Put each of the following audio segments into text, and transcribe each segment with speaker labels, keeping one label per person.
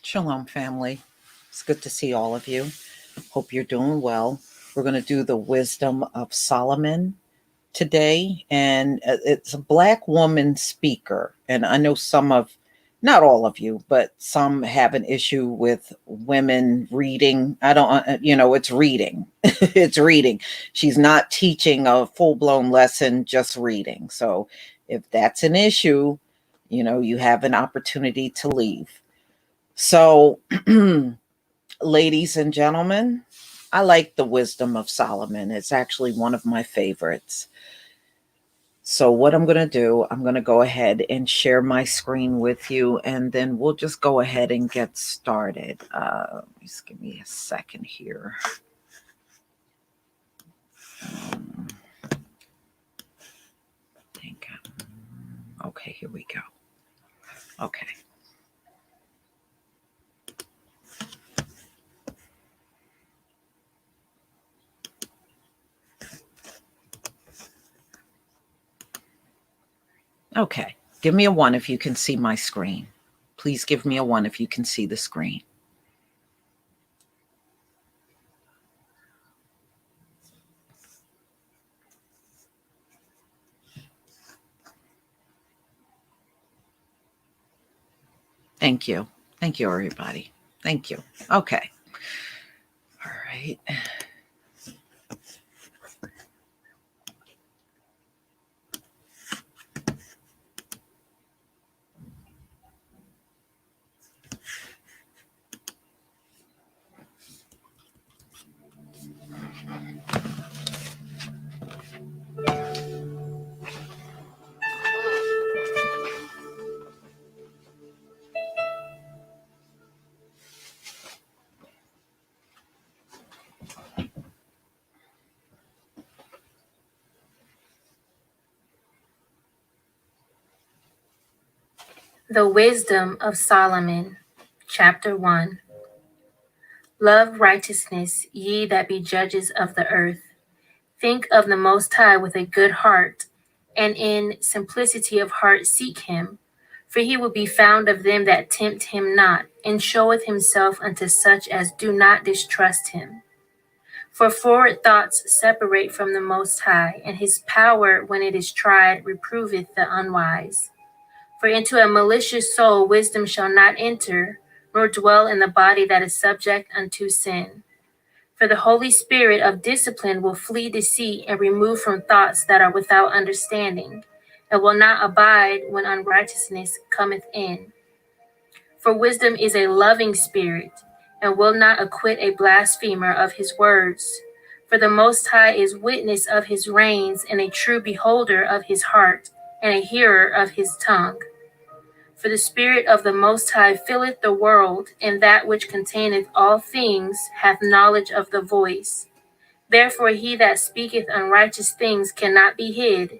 Speaker 1: Shalom, family. It's good to see all of you. Hope you're doing well. We're going to do the Wisdom of Solomon today, and it's a Black woman speaker. And I know not all of you, but some have an issue with women reading. I don't, it's reading. It's reading. She's not teaching a full blown lesson, just reading. So if that's an issue, you have an opportunity to leave. So, ladies and gentlemen, I like the Wisdom of Solomon. It's actually one of my favorites. So, what I'm going to do, I'm going to go ahead and share my screen with you, and then we'll just go ahead and get started. Just give me a second here. Okay, here we go. Okay. Okay, give me a 1 if you can see my screen. Please give me a 1 if you can see the screen. Thank you. Thank you, everybody. Thank you. Okay. All right.
Speaker 2: The Wisdom of Solomon, Chapter 1. Love righteousness, ye that be judges of the earth. Think of the Most High with a good heart, and in simplicity of heart seek him. For he will be found of them that tempt him not, and showeth himself unto such as do not distrust him. For forward thoughts separate from the Most High, and his power, when it is tried, reproveth the unwise. For into a malicious soul wisdom shall not enter, nor dwell in the body that is subject unto sin. For the Holy Spirit of discipline will flee deceit and remove from thoughts that are without understanding, and will not abide when unrighteousness cometh in. For wisdom is a loving spirit, and will not acquit a blasphemer of his words. For the Most High is witness of his reins, and a true beholder of his heart, and a hearer of his tongue. For the Spirit of the Most High filleth the world, and that which containeth all things hath knowledge of the voice. Therefore he that speaketh unrighteous things cannot be hid,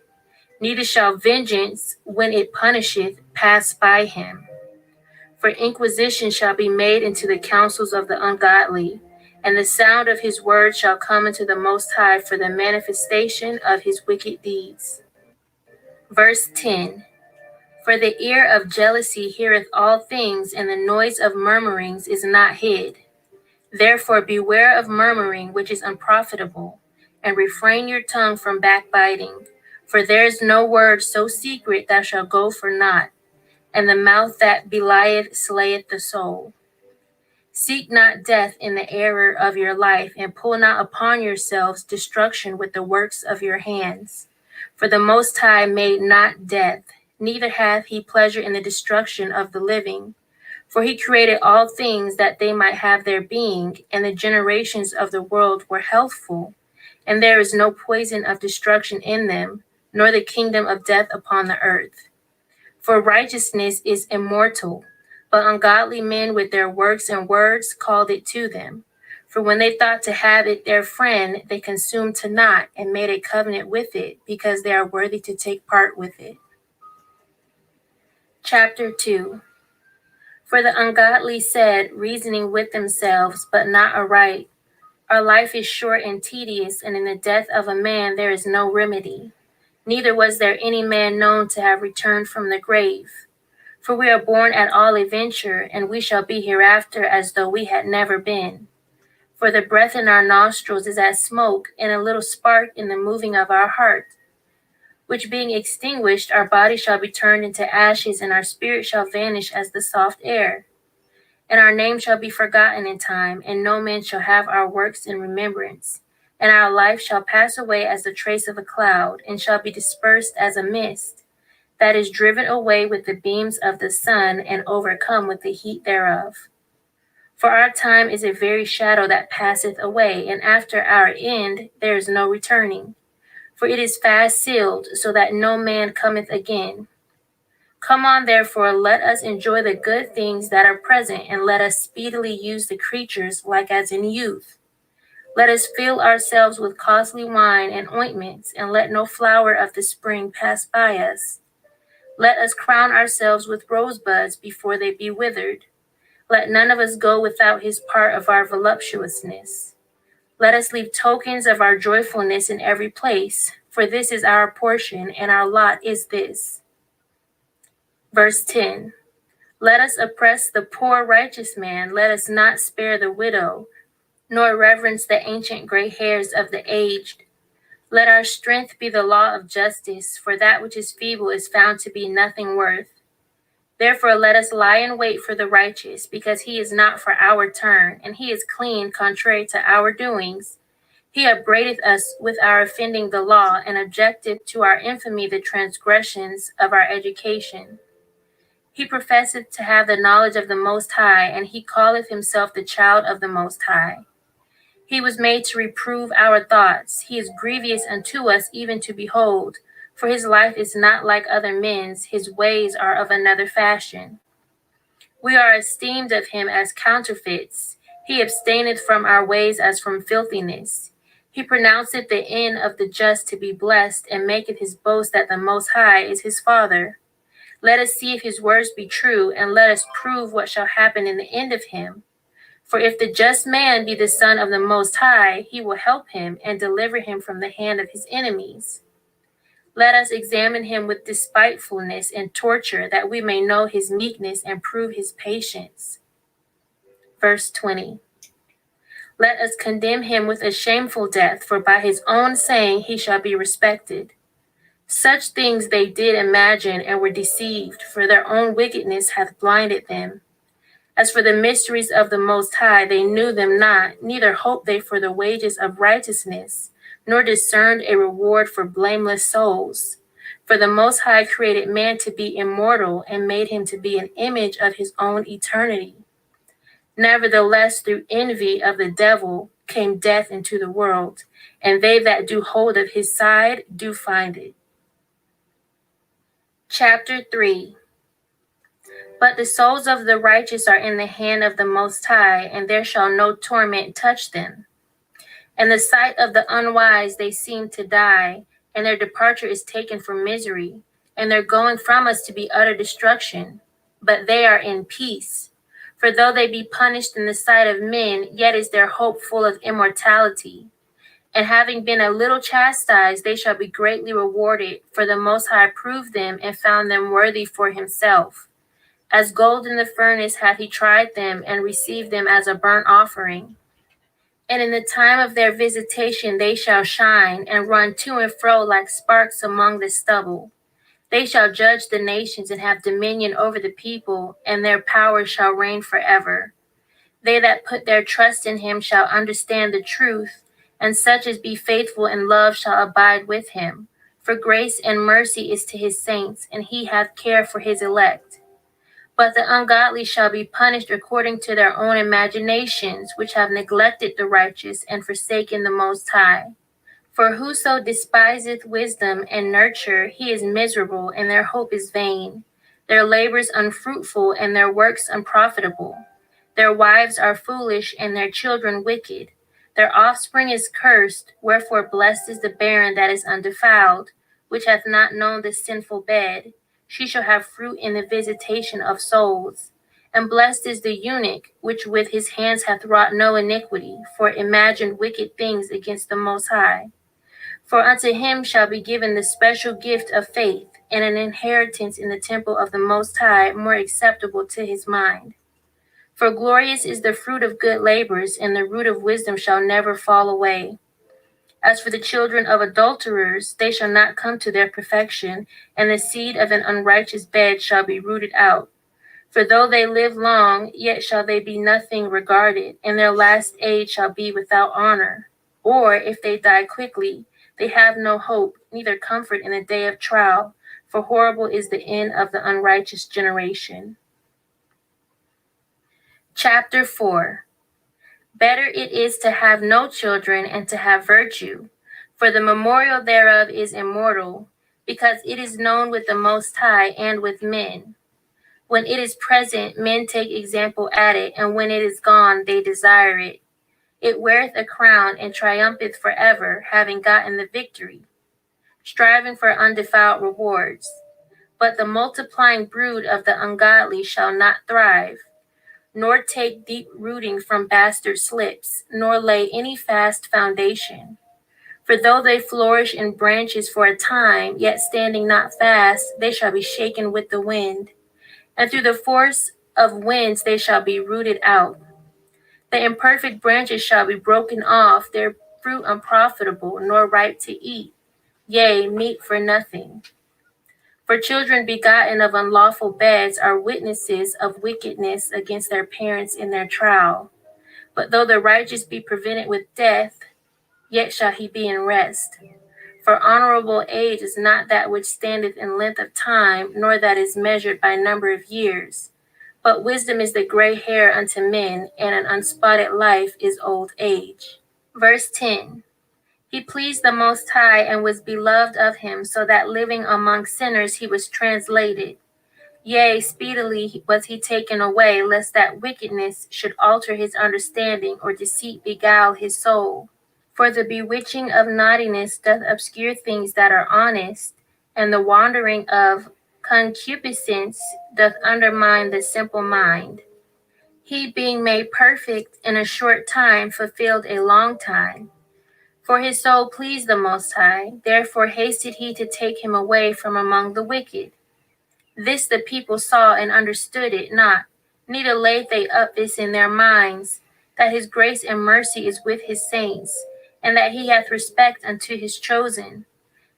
Speaker 2: neither shall vengeance, when it punisheth, pass by him. For inquisition shall be made into the counsels of the ungodly, and the sound of his word shall come into the Most High for the manifestation of his wicked deeds. Verse 10. For the ear of jealousy heareth all things, and the noise of murmurings is not hid. Therefore beware of murmuring, which is unprofitable, and refrain your tongue from backbiting. For there is no word so secret that shall go for naught, and the mouth that belieth slayeth the soul. Seek not death in the error of your life, and pull not upon yourselves destruction with the works of your hands. For the Most High made not death, neither hath he pleasure in the destruction of the living. For he created all things that they might have their being, and the generations of the world were healthful, and there is no poison of destruction in them, nor the kingdom of death upon the earth. For righteousness is immortal, but ungodly men with their works and words called it to them. For when they thought to have it their friend, they consumed to naught and made a covenant with it, because they are worthy to take part with it. Chapter 2. For the ungodly said, reasoning with themselves, but not aright, our life is short and tedious, and in the death of a man there is no remedy. Neither was there any man known to have returned from the grave. For we are born at all adventure, and we shall be hereafter as though we had never been. For the breath in our nostrils is as smoke, and a little spark in the moving of our heart, which being extinguished, our body shall be turned into ashes, and our spirit shall vanish as the soft air. And our name shall be forgotten in time, and no man shall have our works in remembrance. And our life shall pass away as the trace of a cloud, and shall be dispersed as a mist, that is driven away with the beams of the sun, and overcome with the heat thereof. For our time is a very shadow that passeth away, and after our end there is no returning. For it is fast sealed, so that no man cometh again. Come on, therefore, let us enjoy the good things that are present, and let us speedily use the creatures like as in youth. Let us fill ourselves with costly wine and ointments, and let no flower of the spring pass by us. Let us crown ourselves with rosebuds before they be withered. Let none of us go without his part of our voluptuousness. Let us leave tokens of our joyfulness in every place, for this is our portion, and our lot is this. Verse 10. Let us oppress the poor righteous man, let us not spare the widow, nor reverence the ancient gray hairs of the aged. Let our strength be the law of justice, for that which is feeble is found to be nothing worth. Therefore let us lie in wait for the righteous, because he is not for our turn, and he is clean contrary to our doings. He upbraideth us with our offending the law, and objecteth to our infamy the transgressions of our education. He professeth to have the knowledge of the Most High, and he calleth himself the child of the Most High. He was made to reprove our thoughts. He is grievous unto us even to behold, for his life is not like other men's, his ways are of another fashion. We are esteemed of him as counterfeits. He abstaineth from our ways as from filthiness. He pronounceth the end of the just to be blessed, and maketh his boast that the Most High is his Father. Let us see if his words be true, and let us prove what shall happen in the end of him. For if the just man be the son of the Most High, he will help him and deliver him from the hand of his enemies. Let us examine him with despitefulness and torture, that we may know his meekness and prove his patience. Verse 20. Let us condemn him with a shameful death, for by his own saying he shall be respected. Such things they did imagine and were deceived, for their own wickedness hath blinded them. As for the mysteries of the Most High, they knew them not, neither hoped they for the wages of righteousness, nor discerned a reward for blameless souls. For the Most High created man to be immortal, and made him to be an image of his own eternity. Nevertheless, through envy of the devil came death into the world, and they that do hold of his side do find it. Chapter 3. But the souls of the righteous are in the hand of the Most High, and there shall no torment touch them. In the sight of the unwise they seem to die, and their departure is taken for misery, and their going from us to be utter destruction. But they are in peace. For though they be punished in the sight of men, yet is their hope full of immortality. And having been a little chastised, they shall be greatly rewarded, for the Most High proved them and found them worthy for himself. As gold in the furnace hath he tried them, and received them as a burnt offering. And in the time of their visitation they shall shine, and run to and fro like sparks among the stubble. They shall judge the nations, and have dominion over the people, and their power shall reign forever. They that put their trust in him shall understand the truth, and such as be faithful in love shall abide with him. For grace and mercy is to his saints, and he hath care for his elect. But the ungodly shall be punished according to their own imaginations, which have neglected the righteous and forsaken the Most High. For whoso despiseth wisdom and nurture, he is miserable, and their hope is vain. Their labors unfruitful, and their works unprofitable. Their wives are foolish, and their children wicked. Their offspring is cursed, wherefore blessed is the barren that is undefiled, which hath not known the sinful bed. She shall have fruit in the visitation of souls. And blessed is the eunuch, which with his hands hath wrought no iniquity, for imagined wicked things against the Most High. For unto him shall be given the special gift of faith, and an inheritance in the temple of the Most High more acceptable to his mind. For glorious is the fruit of good labors, and the root of wisdom shall never fall away. As for the children of adulterers, they shall not come to their perfection, and the seed of an unrighteous bed shall be rooted out. For though they live long, yet shall they be nothing regarded, and their last age shall be without honor. Or if they die quickly, they have no hope, neither comfort in the day of trial, for horrible is the end of the unrighteous generation. Chapter 4. Better it is to have no children and to have virtue, for the memorial thereof is immortal, because it is known with the Most High and with men. When it is present, men take example at it, and when it is gone, they desire it. It weareth a crown and triumpheth forever, having gotten the victory, striving for undefiled rewards. But the multiplying brood of the ungodly shall not thrive, nor take deep rooting from bastard slips, nor lay any fast foundation. For though they flourish in branches for a time, yet standing not fast, they shall be shaken with the wind, and through the force of winds they shall be rooted out. The imperfect branches shall be broken off, their fruit unprofitable, nor ripe to eat, yea, meat for nothing. For children begotten of unlawful beds are witnesses of wickedness against their parents in their trial. But though the righteous be prevented with death, yet shall he be in rest. For honorable age is not that which standeth in length of time, nor that is measured by number of years. But wisdom is the gray hair unto men, and an unspotted life is old age. Verse 10. He pleased the Most High and was beloved of him, so that living among sinners he was translated. Yea, speedily was he taken away, lest that wickedness should alter his understanding, or deceit beguile his soul. For the bewitching of naughtiness doth obscure things that are honest, and the wandering of concupiscence doth undermine the simple mind. He, being made perfect in a short time, fulfilled a long time. For his soul pleased the Most High, therefore hasted he to take him away from among the wicked. This the people saw and understood it not, neither laid they up this in their minds, that his grace and mercy is with his saints, and that he hath respect unto his chosen.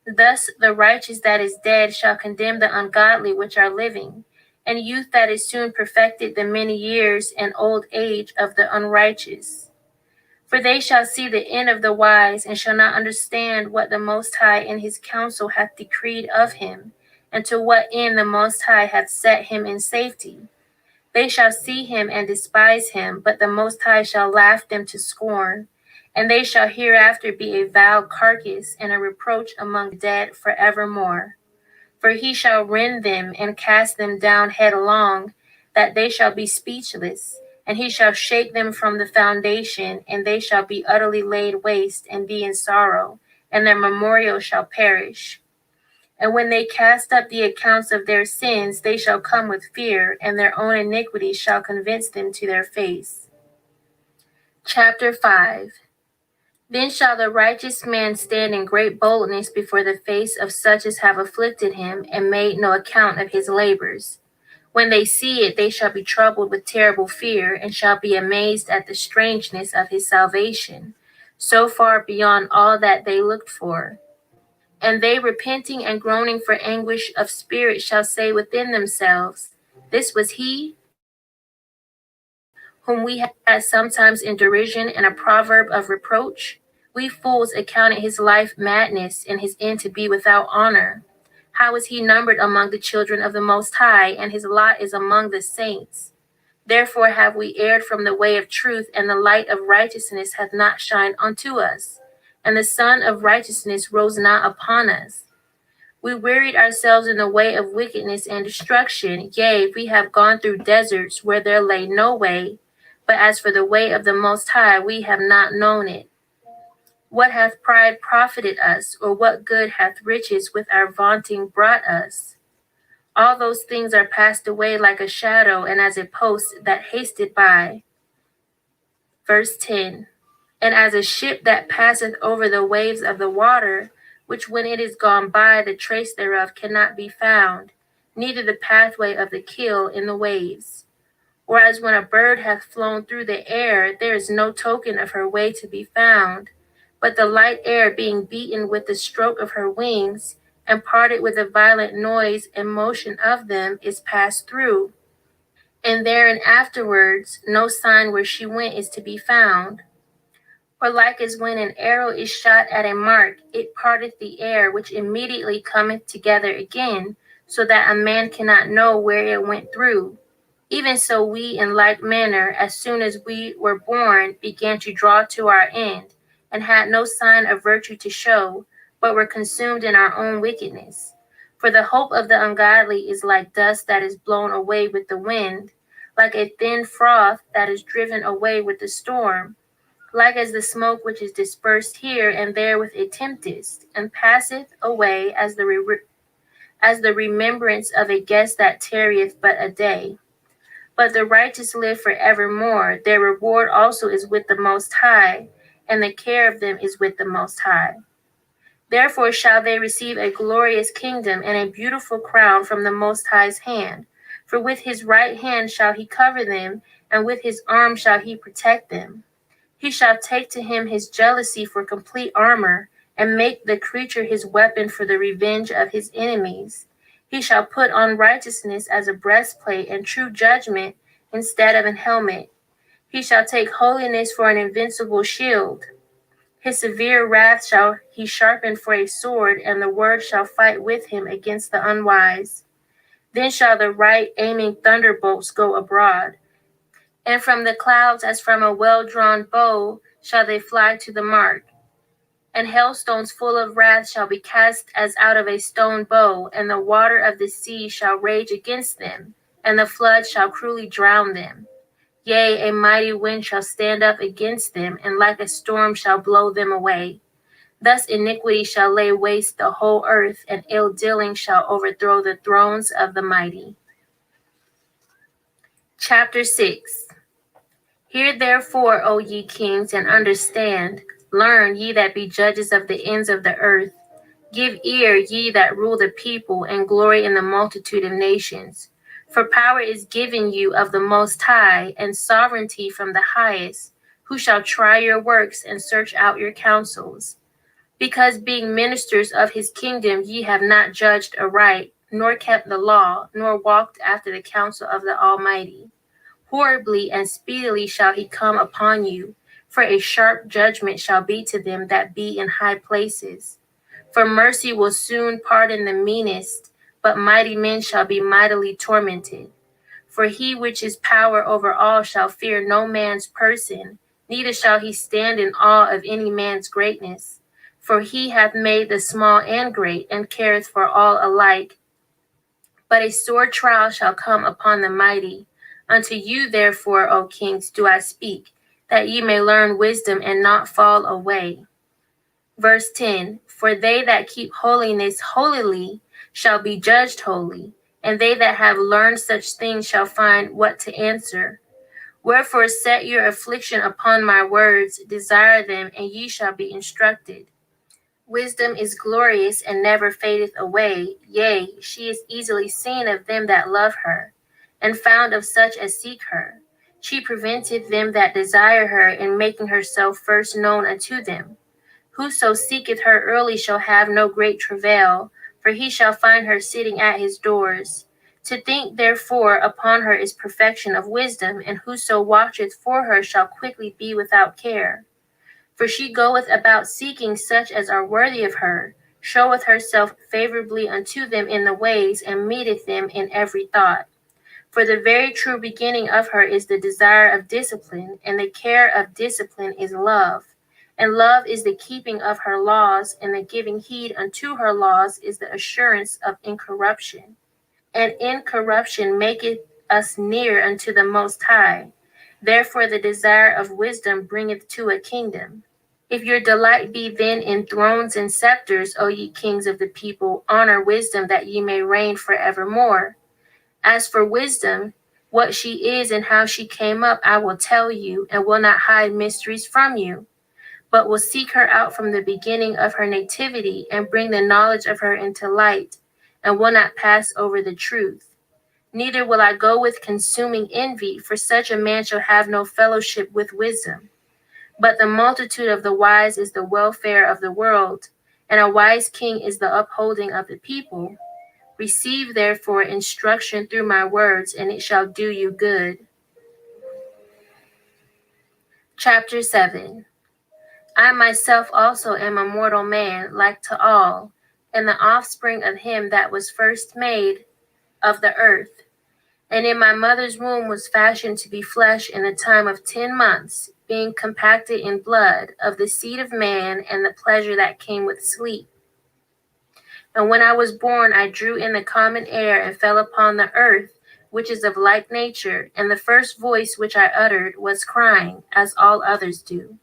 Speaker 2: Thus the righteous that is dead shall condemn the ungodly which are living, and youth that is soon perfected the many years and old age of the unrighteous. For they shall see the end of the wise, and shall not understand what the Most High in his counsel hath decreed of him, and to what end the Most High hath set him in safety. They shall see him and despise him, but the Most High shall laugh them to scorn, and they shall hereafter be a vile carcass and a reproach among the dead forevermore. For he shall rend them and cast them down headlong, that they shall be speechless, and he shall shake them from the foundation, and they shall be utterly laid waste and be in sorrow, and their memorial shall perish. And when they cast up the accounts of their sins, they shall come with fear, and their own iniquity shall convince them to their face. Chapter 5. Then shall the righteous man stand in great boldness before the face of such as have afflicted him, and made no account of his labors. When they see it, they shall be troubled with terrible fear, and shall be amazed at the strangeness of his salvation, so far beyond all that they looked for. And they, repenting and groaning for anguish of spirit, shall say within themselves, This was he whom we had sometimes in derision and a proverb of reproach. We fools accounted his life madness, and his end to be without honor. How is he numbered among the children of the Most High, and his lot is among the saints? Therefore have we erred from the way of truth, and the light of righteousness hath not shined unto us, and the sun of righteousness rose not upon us. We wearied ourselves in the way of wickedness and destruction. Yea, we have gone through deserts where there lay no way. But as for the way of the Most High, we have not known it. What hath pride profited us, or what good hath riches with our vaunting brought us? All those things are passed away like a shadow, and as a post that hasted by. Verse 10. And as a ship that passeth over the waves of the water, which when it is gone by, the trace thereof cannot be found, neither the pathway of the keel in the waves. Whereas when a bird hath flown through the air, there is no token of her way to be found, but the light air being beaten with the stroke of her wings, and parted with a violent noise and motion of them, is passed through. And there and afterwards no sign where she went is to be found. Or like as when an arrow is shot at a mark, it parteth the air, which immediately cometh together again, so that a man cannot know where it went through. Even so we in like manner, as soon as we were born, began to draw to our end, and had no sign of virtue to show, but were consumed in our own wickedness. For the hope of the ungodly is like dust that is blown away with the wind, like a thin froth that is driven away with the storm, like as the smoke which is dispersed here and there with a tempest, and passeth away as the remembrance of a guest that tarrieth but a day. But the righteous live for evermore. Their reward also is with the Most High, and the care of them is with the Most High. Therefore shall they receive a glorious kingdom and a beautiful crown from the Most High's hand. For with his right hand shall he cover them, and with his arm shall he protect them. He shall take to him his jealousy for complete armor, and make the creature his weapon for the revenge of his enemies. He shall put on righteousness as a breastplate, and true judgment instead of an helmet. He shall take holiness for an invincible shield. His severe wrath shall he sharpen for a sword, and the word shall fight with him against the unwise. Then shall the right aiming thunderbolts go abroad, and from the clouds as from a well-drawn bow shall they fly to the mark. And hailstones full of wrath shall be cast as out of a stone bow, and the water of the sea shall rage against them, and the flood shall cruelly drown them. Yea, a mighty wind shall stand up against them, and like a storm shall blow them away. Thus iniquity shall lay waste the whole earth, and ill-dealing shall overthrow the thrones of the mighty. Chapter 6. Hear therefore, O ye kings, and understand. Learn, ye that be judges of the ends of the earth. Give ear, ye that rule the people, and glory in the multitude of nations. For power is given you of the Most High, and sovereignty from the highest, who shall try your works and search out your counsels. Because being ministers of his kingdom, ye have not judged aright, nor kept the law, nor walked after the counsel of the Almighty. Horribly and speedily shall he come upon you, for a sharp judgment shall be to them that be in high places. For mercy will soon pardon the meanest, but mighty men shall be mightily tormented. For he which is power over all shall fear no man's person, neither shall he stand in awe of any man's greatness. For he hath made the small and great, and careth for all alike. But a sore trial shall come upon the mighty. Unto you therefore, O kings, do I speak, that ye may learn wisdom and not fall away. Verse 10, for they that keep holiness holily shall be judged holy, and they that have learned such things shall find what to answer. Wherefore set your affliction upon my words, desire them, and ye shall be instructed. Wisdom is glorious and never fadeth away, yea, she is easily seen of them that love her, and found of such as seek her. She preventeth them that desire her, in making herself first known unto them. Whoso seeketh her early shall have no great travail, for he shall find her sitting at his doors. To think therefore upon her is perfection of wisdom, and whoso watcheth for her shall quickly be without care. For she goeth about seeking such as are worthy of her, showeth herself favorably unto them in the ways, and meeteth them in every thought. For the very true beginning of her is the desire of discipline, and the care of discipline is love. And love is the keeping of her laws, and the giving heed unto her laws is the assurance of incorruption. And incorruption maketh us near unto the Most High. Therefore the desire of wisdom bringeth to a kingdom. If your delight be then in thrones and scepters, O ye kings of the people, honor wisdom that ye may reign forevermore. As for wisdom, what she is and how she came up, I will tell you, and will not hide mysteries from you. but will seek her out from the beginning of her nativity and bring the knowledge of her into light, and will not pass over the truth. Neither will I go with consuming envy, for such a man shall have no fellowship with wisdom. But the multitude of the wise is the welfare of the world, and a wise king is the upholding of the people. Receive therefore instruction through my words, and it shall do you good. Chapter 7. I myself also am a mortal man, like to all, and the offspring of him that was first made of the earth. And in my mother's womb was fashioned to be flesh in the time of 10 months, being compacted in blood, of the seed of man, and the pleasure that came with sleep. And when I was born, I drew in the common air, and fell upon the earth, which is of like nature, and the first voice which I uttered was crying, as all others do.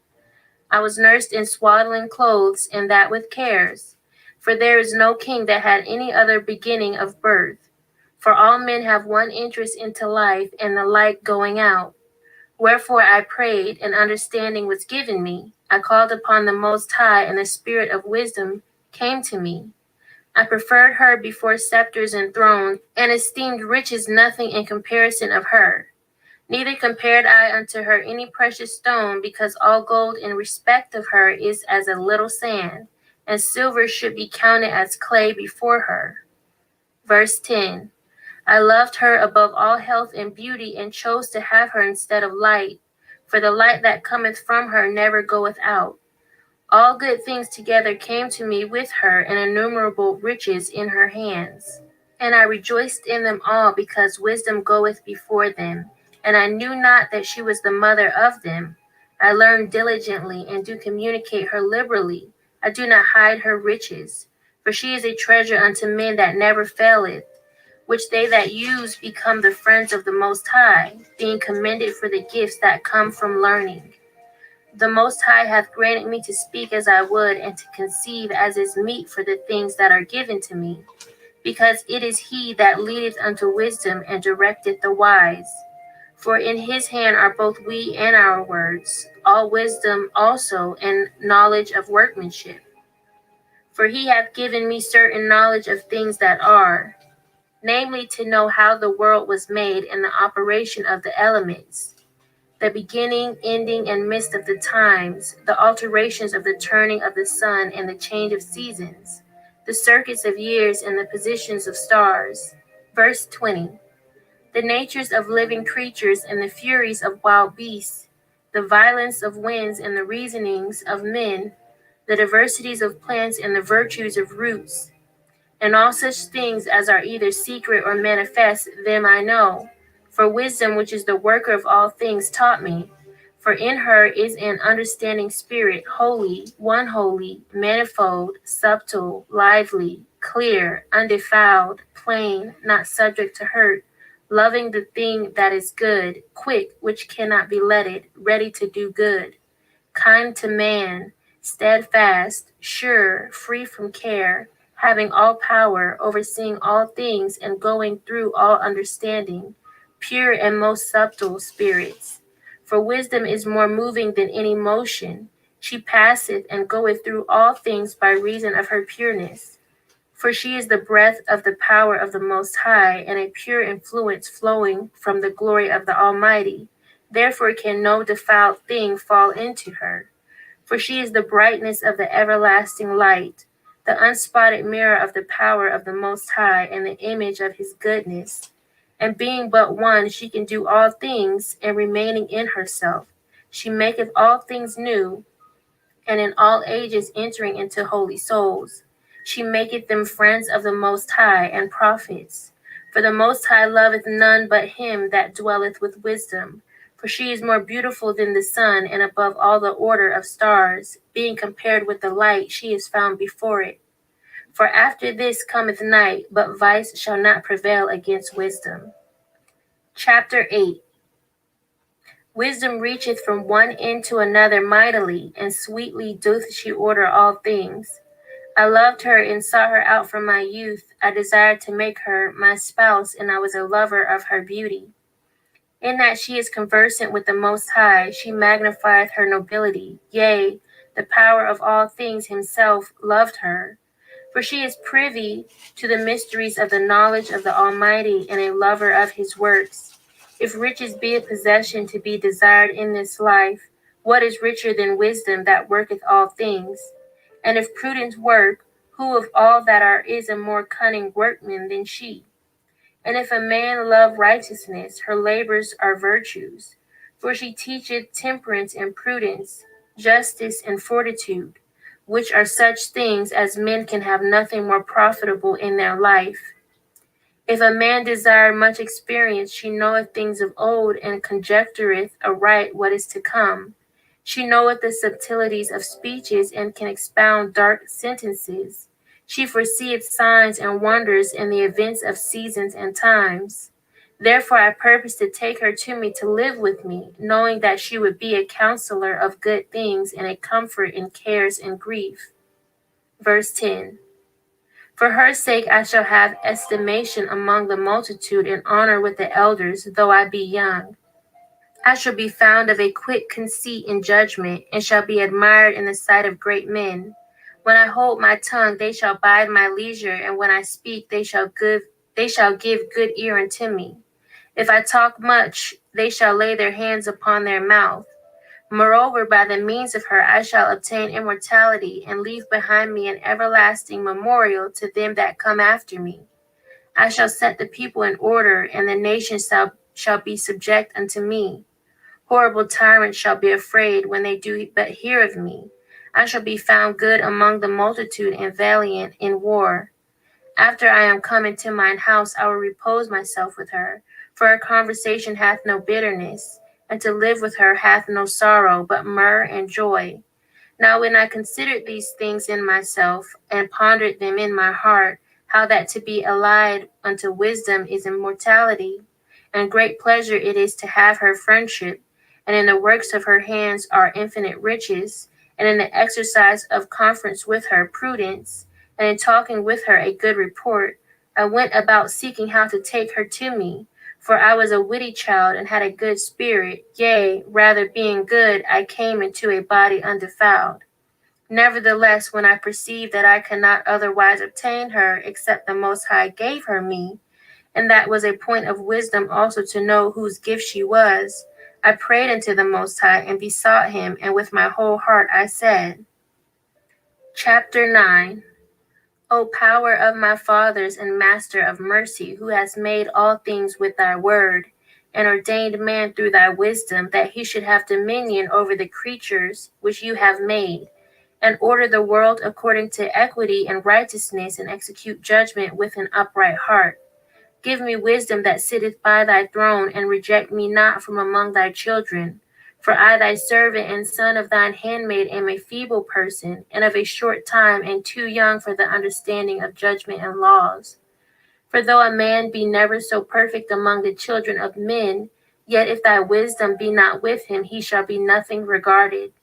Speaker 2: I was nursed in swaddling clothes, and that with cares. For there is no king that had any other beginning of birth. For all men have one interest into life, and the like going out. Wherefore I prayed, and understanding was given me. I called upon the Most High, and the spirit of wisdom came to me. I preferred her before scepters and thrones, and esteemed riches nothing in comparison of her. Neither compared I unto her any precious stone, because all gold in respect of her is as a little sand, and silver should be counted as clay before her. Verse 10. I loved her above all health and beauty, and chose to have her instead of light, for the light that cometh from her never goeth out. All good things together came to me with her, and innumerable riches in her hands. And I rejoiced in them all, because wisdom goeth before them, and I knew not that she was the mother of them. I learned diligently, and do communicate her liberally. I do not hide her riches, for she is a treasure unto men that never faileth, which they that use become the friends of the Most High, being commended for the gifts that come from learning. The Most High hath granted me to speak as I would, and to conceive as is meet for the things that are given to me, because it is he that leadeth unto wisdom, and directeth the wise. For in his hand are both we and our words, all wisdom also, and knowledge of workmanship. For he hath given me certain knowledge of things that are, namely to know how the world was made, and the operation of the elements, the beginning, ending, and midst of the times, the alterations of the turning of the sun, and the change of seasons, the circuits of years, and the positions of stars. Verse 20. The natures of living creatures, and the furies of wild beasts, the violence of winds, and the reasonings of men, the diversities of plants, and the virtues of roots, and all such things as are either secret or manifest, them I know. For wisdom, which is the worker of all things, taught me. For in her is an understanding spirit, holy, manifold, subtle, lively, clear, undefiled, plain, not subject to hurt, loving the thing that is good, quick, which cannot be letted, ready to do good, kind to man, steadfast, sure, free from care, having all power, overseeing all things, and going through all understanding, pure and most subtle spirits. For wisdom is more moving than any motion. She passeth and goeth through all things by reason of her pureness. For she is the breath of the power of the Most High, and a pure influence flowing from the glory of the Almighty. Therefore can no defiled thing fall into her. For she is the brightness of the everlasting light, the unspotted mirror of the power of the Most High, and the image of his goodness. And being but one, she can do all things, and remaining in herself, she maketh all things new, and in all ages entering into holy souls. She maketh them friends of the Most High, and prophets. For the Most High loveth none but him that dwelleth with wisdom. For she is more beautiful than the sun, and above all the order of stars. Being compared with the light, she is found before it. For after this cometh night, but vice shall not prevail against wisdom. Chapter 8. Wisdom reacheth from one end to another mightily, and sweetly doth she order all things. I loved her and sought her out from my youth. I desired to make her my spouse, and I was a lover of her beauty. In that she is conversant with the Most High, she magnifieth her nobility. Yea, the power of all things himself, loved her. For she is privy to the mysteries of the knowledge of the Almighty, and a lover of his works. If riches be a possession to be desired in this life, what is richer than wisdom that worketh all things? And if prudence work, who of all that are is a more cunning workman than she? And if a man love righteousness, her labors are virtues. For she teacheth temperance and prudence, justice and fortitude, which are such things as men can have nothing more profitable in their life. If a man desire much experience, she knoweth things of old, and conjectureth aright what is to come. She knoweth the subtleties of speeches, and can expound dark sentences. She foreseeth signs and wonders in the events of seasons and times. Therefore I purpose to take her to me to live with me, knowing that she would be a counselor of good things and a comfort in cares and grief. Verse 10. For her sake I shall have estimation among the multitude, and honor with the elders, though I be young. I shall be found of a quick conceit in judgment, and shall be admired in the sight of great men. When I hold my tongue, they shall bide my leisure, and when I speak, they shall give good ear unto me. If I talk much, they shall lay their hands upon their mouth. Moreover, by the means of her I shall obtain immortality, and leave behind me an everlasting memorial to them that come after me. I shall set the people in order, and the nations shall be subject unto me. Horrible tyrants shall be afraid when they do but hear of me. I shall be found good among the multitude, and valiant in war. After I am come into mine house, I will repose myself with her, for her conversation hath no bitterness, and to live with her hath no sorrow, but myrrh and joy. Now when I considered these things in myself, and pondered them in my heart, how that to be allied unto wisdom is immortality, and great pleasure it is to have her friendship, and in the works of her hands are infinite riches, and in the exercise of conference with her prudence, and in talking with her a good report, I went about seeking how to take her to me, for I was a witty child, and had a good spirit, yea, rather being good, I came into a body undefiled. Nevertheless, when I perceived that I could not otherwise obtain her, except the Most High gave her me, and that was a point of wisdom also to know whose gift she was, I prayed unto the Most High, and besought him, and with my whole heart I said. Chapter 9. O power of my fathers and master of mercy, who hast made all things with thy word, and ordained man through thy wisdom, that he should have dominion over the creatures which you have made, and order the world according to equity and righteousness, and execute judgment with an upright heart. Give me wisdom that sitteth by thy throne, and reject me not from among thy children. For I, thy servant and son of thine handmaid, am a feeble person, and of a short time, and too young for the understanding of judgment and laws. For though a man be never so perfect among the children of men, yet if thy wisdom be not with him, he shall be nothing regarded.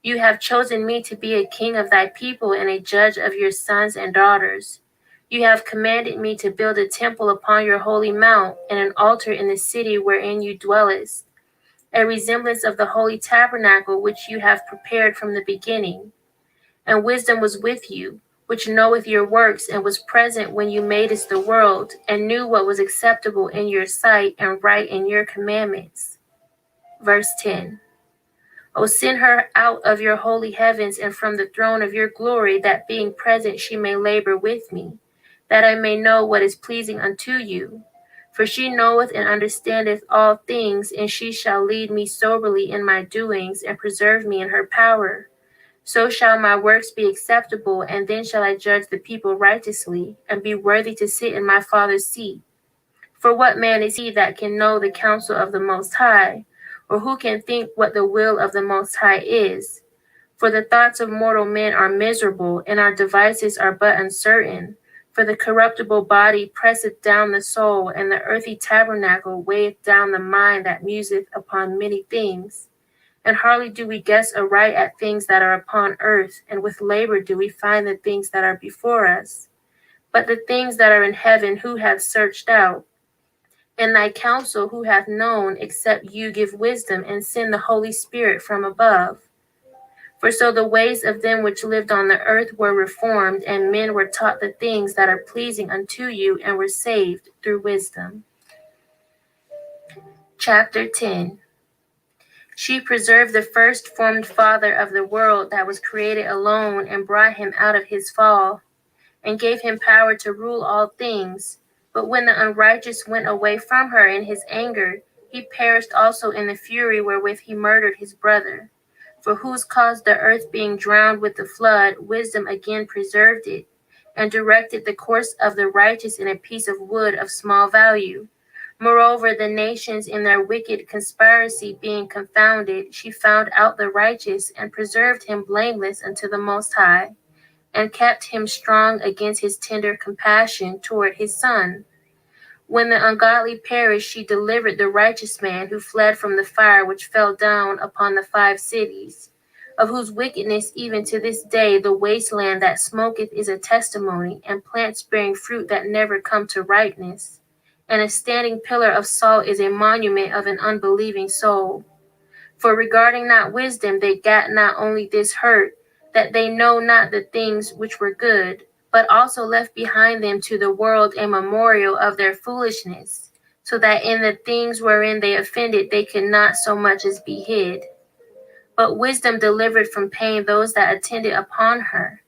Speaker 2: You have chosen me to be a king of thy people, and a judge of your sons and daughters. You have commanded me to build a temple upon your holy mount, and an altar in the city wherein you dwellest, a resemblance of the holy tabernacle which you have prepared from the beginning. And wisdom was with you, which knoweth your works, and was present when you madest the world, and knew what was acceptable in your sight, and right in your commandments. Verse 10. O send her out of your holy heavens, and from the throne of your glory, that being present she may labor with me, that I may know what is pleasing unto you. For she knoweth and understandeth all things, and she shall lead me soberly in my doings, and preserve me in her power. So shall my works be acceptable, and then shall I judge the people righteously, and be worthy to sit in my Father's seat. For what man is he that can know the counsel of the Most High, or who can think what the will of the Most High is? For the thoughts of mortal men are miserable, and our devices are but uncertain. For the corruptible body presseth down the soul, and the earthy tabernacle weigheth down the mind that museth upon many things. And hardly do we guess aright at things that are upon earth, and with labor do we find the things that are before us. But the things that are in heaven who hath searched out? And thy counsel who hath known, except you give wisdom and send the Holy Spirit from above? For so the ways of them which lived on the earth were reformed, and men were taught the things that are pleasing unto you, and were saved through wisdom. Chapter 10. She preserved the first formed father of the world that was created alone, and brought him out of his fall, and gave him power to rule all things. But when the unrighteous went away from her in his anger, he perished also in the fury wherewith he murdered his brother. For whose cause the earth being drowned with the flood, wisdom again preserved it, and directed the course of the righteous in a piece of wood of small value. Moreover, the nations in their wicked conspiracy being confounded, she found out the righteous, and preserved him blameless unto the Most High, and kept him strong against his tender compassion toward his son. When the ungodly perished, she delivered the righteous man who fled from the fire which fell down upon the 5 cities, of whose wickedness even to this day the wasteland that smoketh is a testimony, and plants bearing fruit that never come to ripeness. And a standing pillar of salt is a monument of an unbelieving soul. For regarding not wisdom, they gat not only this hurt, that they know not the things which were good, but also left behind them to the world a memorial of their foolishness, so that in the things wherein they offended they could not so much as be hid. But wisdom delivered from pain those that attended upon her.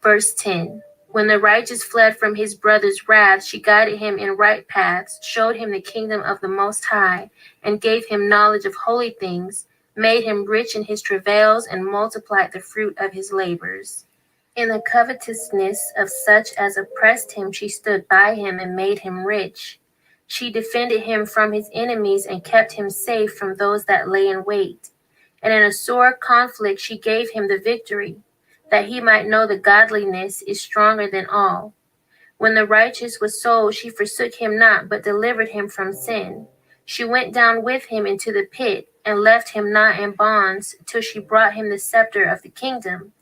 Speaker 2: Verse 10. When the righteous fled from his brother's wrath, she guided him in right paths, showed him the kingdom of the Most High, and gave him knowledge of holy things, made him rich in his travails, and multiplied the fruit of his labors. In the covetousness of such as oppressed him, she stood by him and made him rich. She defended him from his enemies and kept him safe from those that lay in wait. And in a sore conflict she gave him the victory, that he might know the godliness is stronger than all. When the righteous was sold, she forsook him not, but delivered him from sin. She went down with him into the pit, and left him not in bonds, till she brought him the scepter of the kingdom,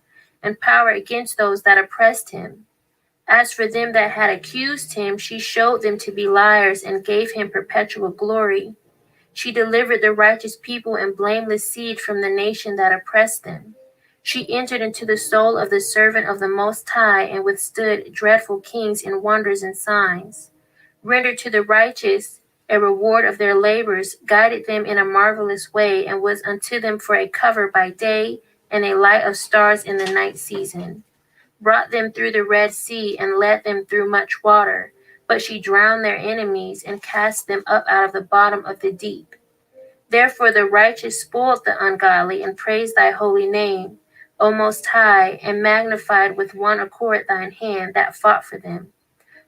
Speaker 2: and power against those that oppressed him. As for them that had accused him, she showed them to be liars, and gave him perpetual glory. She delivered the righteous people and blameless seed from the nation that oppressed them. She entered into the soul of the servant of the Most High, and withstood dreadful kings in wonders and signs. Rendered to the righteous a reward of their labors, guided them in a marvelous way, and was unto them for a cover by day, and a light of stars in the night season. Brought them through the Red Sea, and led them through much water. But she drowned their enemies, and cast them up out of the bottom of the deep. Therefore the righteous spoiled the ungodly, and praised thy holy name, O Most High, and magnified with one accord thine hand that fought for them.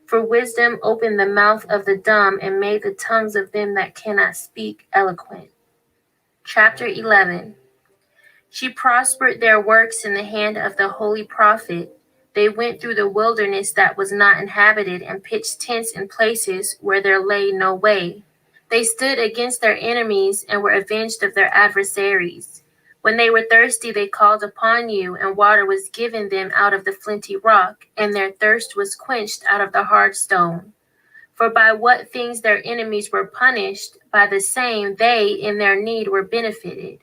Speaker 2: For wisdom opened the mouth of the dumb, and made the tongues of them that cannot speak eloquent. Chapter 11. She prospered their works in the hand of the holy prophet. They went through the wilderness that was not inhabited, and pitched tents in places where there lay no way. They stood against their enemies, and were avenged of their adversaries. When they were thirsty, they called upon you, and water was given them out of the flinty rock, and their thirst was quenched out of the hard stone. For by what things their enemies were punished, by the same they in their need were benefited.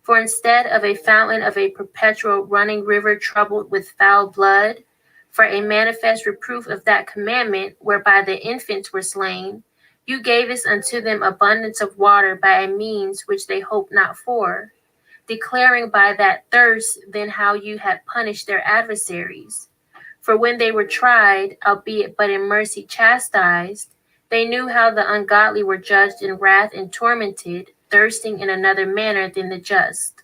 Speaker 2: For instead of a fountain of a perpetual running river troubled with foul blood, for a manifest reproof of that commandment whereby the infants were slain, you gavest unto them abundance of water by a means which they hoped not for, declaring by that thirst then how you had punished their adversaries. For when they were tried, albeit but in mercy chastised, they knew how the ungodly were judged in wrath and tormented, thirsting in another manner than the just.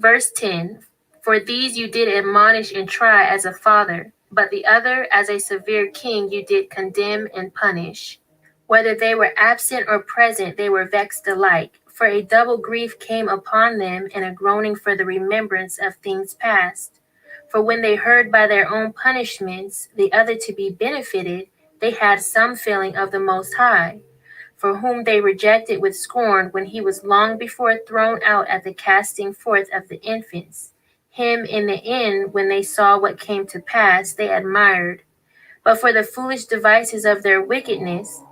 Speaker 2: Verse 10. For these you did admonish and try as a father, but the other as a severe king you did condemn and punish. Whether they were absent or present, they were vexed alike. For a double grief came upon them, and a groaning for the remembrance of things past. For when they heard by their own punishments the other to be benefited, they had some feeling of the Most High, for whom they rejected with scorn when he was long before thrown out at the casting forth of the infants. Him in the end, when they saw what came to pass, they admired. But for the foolish devices of their wickedness,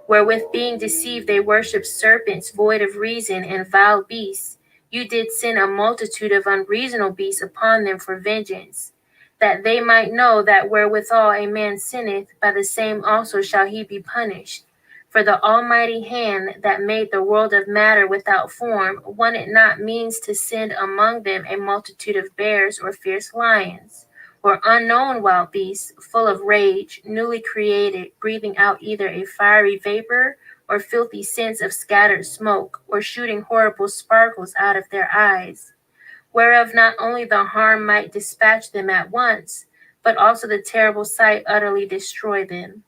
Speaker 2: wherewith being deceived they worshipped serpents void of reason and vile beasts, you did send a multitude of unreasonable beasts upon them for vengeance, that they might know that wherewithal a man sinneth, by the same also shall he be punished. For the almighty hand that made the world of matter without form wanted not means to send among them a multitude of bears or fierce lions, or unknown wild beasts, full of rage, newly created, breathing out either a fiery vapor or filthy scents of scattered smoke, or shooting horrible sparkles out of their eyes, whereof not only the harm might dispatch them at once, but also the terrible sight utterly destroy them.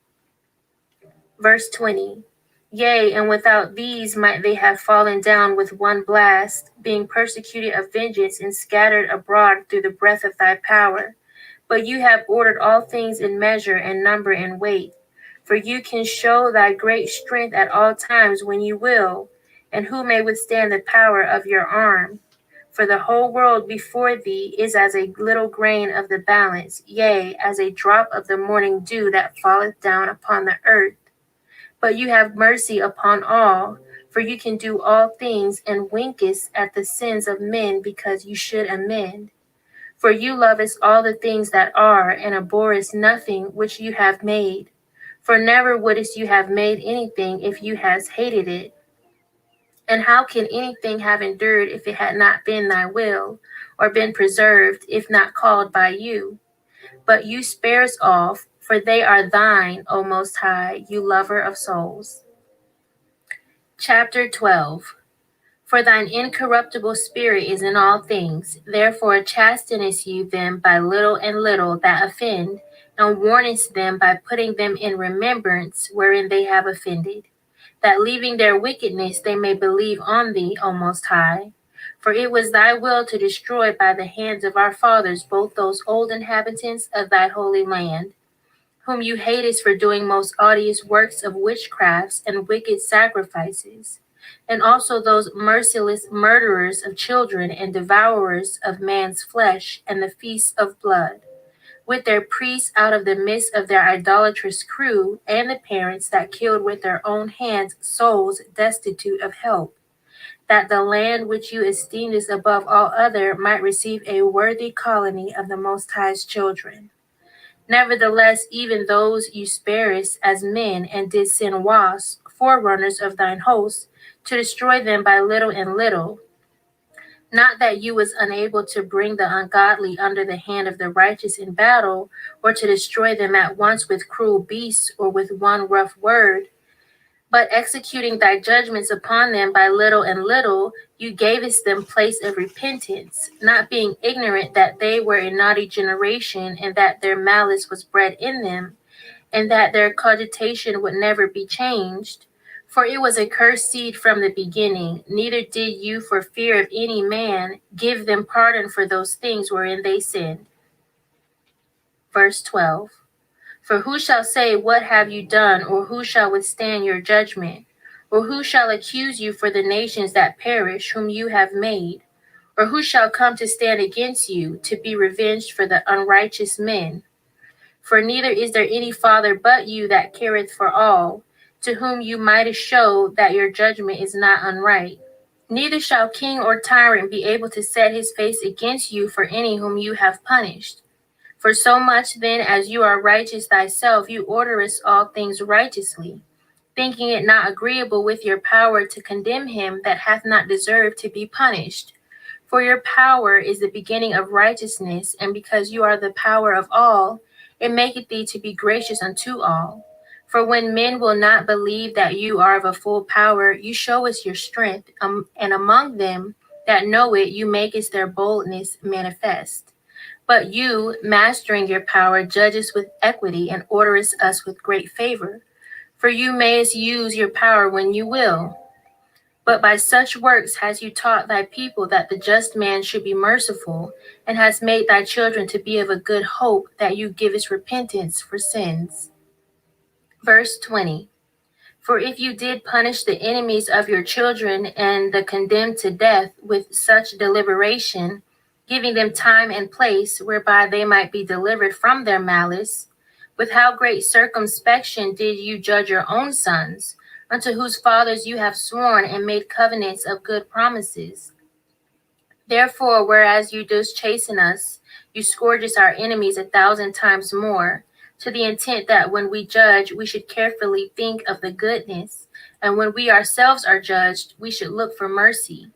Speaker 2: Verse 20. Yea, and without these might they have fallen down with one blast, being persecuted of vengeance and scattered abroad through the breath of thy power. But you have ordered all things in measure and number and weight. For you can show thy great strength at all times when you will, and who may withstand the power of your arm? For the whole world before thee is as a little grain of the balance, yea, as a drop of the morning dew that falleth down upon the earth. But you have mercy upon all, for you can do all things, and winkest at the sins of men because you should amend. For you lovest all the things that are, and abhorrest nothing which you have made. For never wouldest you have made anything if you had hated it. And how can anything have endured if it had not been thy will, or been preserved if not called by you? But you spare us all, for they are thine, O Most High, you lover of souls. Chapter 12. For thine incorruptible spirit is in all things, therefore chastenest you them by little and little that offend, and warnest them by putting them in remembrance wherein they have offended, that leaving their wickedness they may believe on thee, O Most High. For it was thy will to destroy by the hands of our fathers both those old inhabitants of thy holy land, whom you hatest for doing most odious works of witchcrafts and wicked sacrifices, and also those merciless murderers of children and devourers of man's flesh and the feasts of blood, with their priests out of the midst of their idolatrous crew, and the parents that killed with their own hands souls destitute of help, that the land which you esteemed as above all other might receive a worthy colony of the Most High's children. Nevertheless, even those you sparest as men, and did send wasps, forerunners of thine host, to destroy them by little and little. Not that you was unable to bring the ungodly under the hand of the righteous in battle, or to destroy them at once with cruel beasts or with one rough word, but executing thy judgments upon them by little and little, you gavest them place of repentance, not being ignorant that they were a naughty generation, and that their malice was bred in them, and that their cogitation would never be changed. For it was a cursed seed from the beginning, neither did you, for fear of any man, give them pardon for those things wherein they sinned. Verse 12. For who shall say, what have you done, or who shall withstand your judgment? Or who shall accuse you for the nations that perish, whom you have made? Or who shall come to stand against you, to be revenged for the unrighteous men? For neither is there any Father but you that careth for all, to whom you might show that your judgment is not unright. Neither shall king or tyrant be able to set his face against you for any whom you have punished. For so much then as you are righteous thyself, you orderest all things righteously, thinking it not agreeable with your power to condemn him that hath not deserved to be punished. For your power is the beginning of righteousness, and because you are the power of all, it maketh thee to be gracious unto all. For when men will not believe that you are of a full power, you show us your strength, and among them that know it, you makest their boldness manifest. But you, mastering your power, judge us with equity and orderest us with great favor. For you mayest use your power when you will. But by such works has you taught thy people that the just man should be merciful, and has made thy children to be of a good hope that you givest repentance for sins. Verse 20. For if you did punish the enemies of your children and the condemned to death with such deliberation, giving them time and place whereby they might be delivered from their malice, with how great circumspection did you judge your own sons, unto whose fathers you have sworn and made covenants of good promises, Therefore, whereas you do chasten us, you scourge us our enemies 1,000 times more, to the intent that when we judge, we should carefully think of the goodness, and when we ourselves are judged, we should look for mercy.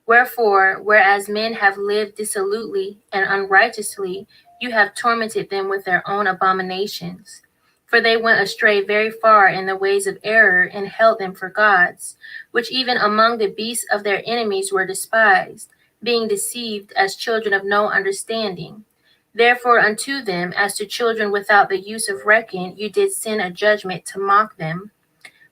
Speaker 2: Wherefore, whereas men have lived dissolutely and unrighteously, you have tormented them with their own abominations. For they went astray very far in the ways of error, and held them for gods, which even among the beasts of their enemies were despised, being deceived as children of no understanding. Therefore unto them, as to children without the use of reckon, you did send a judgment to mock them.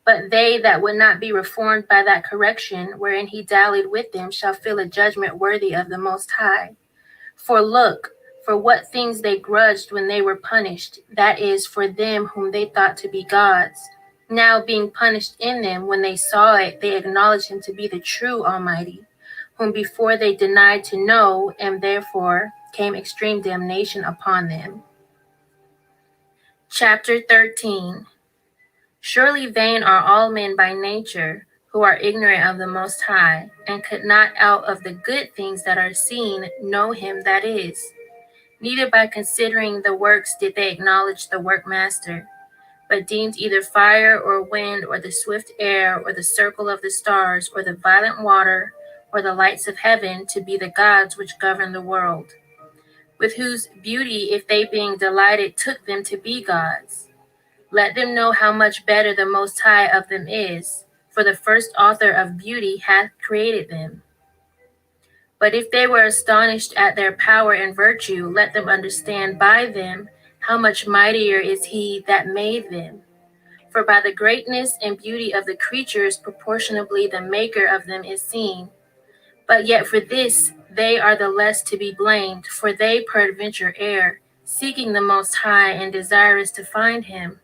Speaker 2: But they that would not be reformed by that correction wherein he dallied with them shall feel a judgment worthy of the Most High. For look, for what things they grudged when they were punished, that is, for them whom they thought to be gods. Now being punished in them, when they saw it, they acknowledged him to be the true Almighty, whom before they denied to know, and therefore came extreme damnation upon them. Chapter 13. Surely vain are all men by nature, who are ignorant of the Most High, and could not out of the good things that are seen know him that is. Neither by considering the works did they acknowledge the workmaster, but deemed either fire or wind or the swift air or the circle of the stars or the violent water or the lights of heaven to be the gods which govern the world, with whose beauty if they being delighted took them to be gods. Let them know how much better the Most High of them is, for the first author of beauty hath created them. But if they were astonished at their power and virtue, let them understand by them how much mightier is he that made them. For by the greatness and beauty of the creatures proportionably the maker of them is seen. But yet for this they are the less to be blamed, for they peradventure err, seeking the Most High and desirous to find him.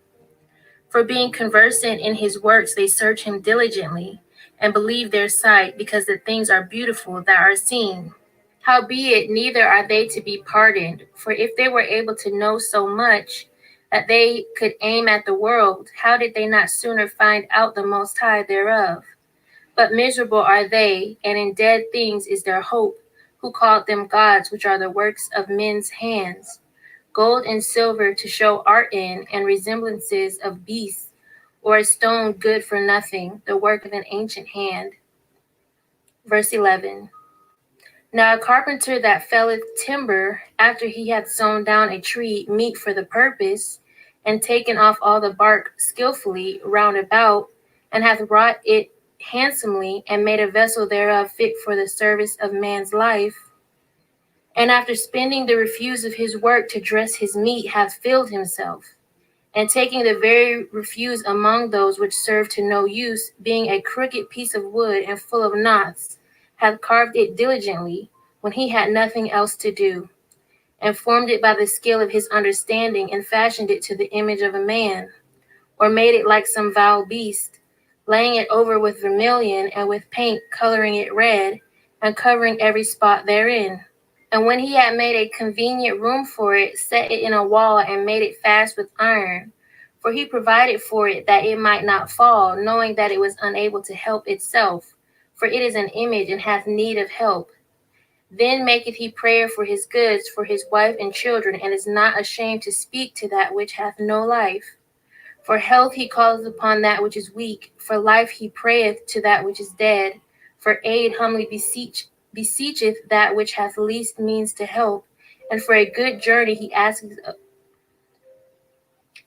Speaker 2: For being conversant in his works, they search him diligently, and believe their sight, because the things are beautiful that are seen. Howbeit, neither are they to be pardoned, for if they were able to know so much that they could aim at the world, how did they not sooner find out the Most High thereof? But miserable are they, and in dead things is their hope, who called them gods, which are the works of men's hands, gold and silver to show art in, and resemblances of beasts, or a stone good for nothing, the work of an ancient hand. Verse 11. Now a carpenter that felleth timber, after he hath sawn down a tree meet for the purpose, and taken off all the bark skillfully round about, and hath wrought it handsomely, and made a vessel thereof fit for the service of man's life, and after spending the refuse of his work to dress his meat, hath filled himself, and taking the very refuse among those which serve to no use, being a crooked piece of wood and full of knots, hath carved it diligently, when he had nothing else to do, and formed it by the skill of his understanding, and fashioned it to the image of a man, or made it like some vile beast, laying it over with vermilion, and with paint coloring it red, and covering every spot therein. And when he had made a convenient room for it, set it in a wall, and made it fast with iron. For he provided for it that it might not fall, knowing that it was unable to help itself, for it is an image and hath need of help. Then maketh he prayer for his goods, for his wife and children, and is not ashamed to speak to that which hath no life. For health he calleth upon that which is weak, for life he prayeth to that which is dead, for aid humbly beseecheth that which hath least means to help, and for a good journey he asketh.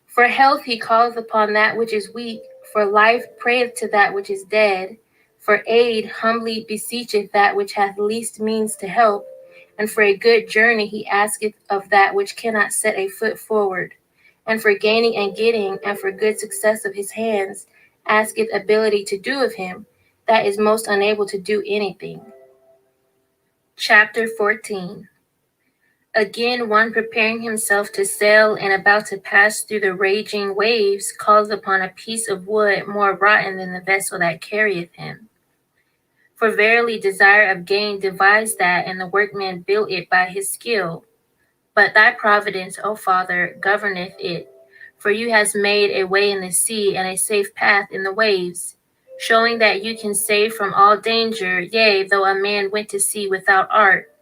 Speaker 2: For health he calleth upon that which is weak, for life prayeth to that which is dead, for aid humbly beseecheth that which hath least means to help, and for a good journey he asketh of that which cannot set a foot forward, and for gaining and getting, and for good success of his hands, asketh ability to do of him, that is most unable to do anything. Chapter 14. Again, one preparing himself to sail and about to pass through the raging waves calls upon a piece of wood more rotten than the vessel that carrieth him. For verily desire of gain devised that, and the workman built it by his skill. But thy providence, O Father, governeth it, for you hast made a way in the sea and a safe path in the waves. showing that you can save from all danger, yea, though a man went to sea without art.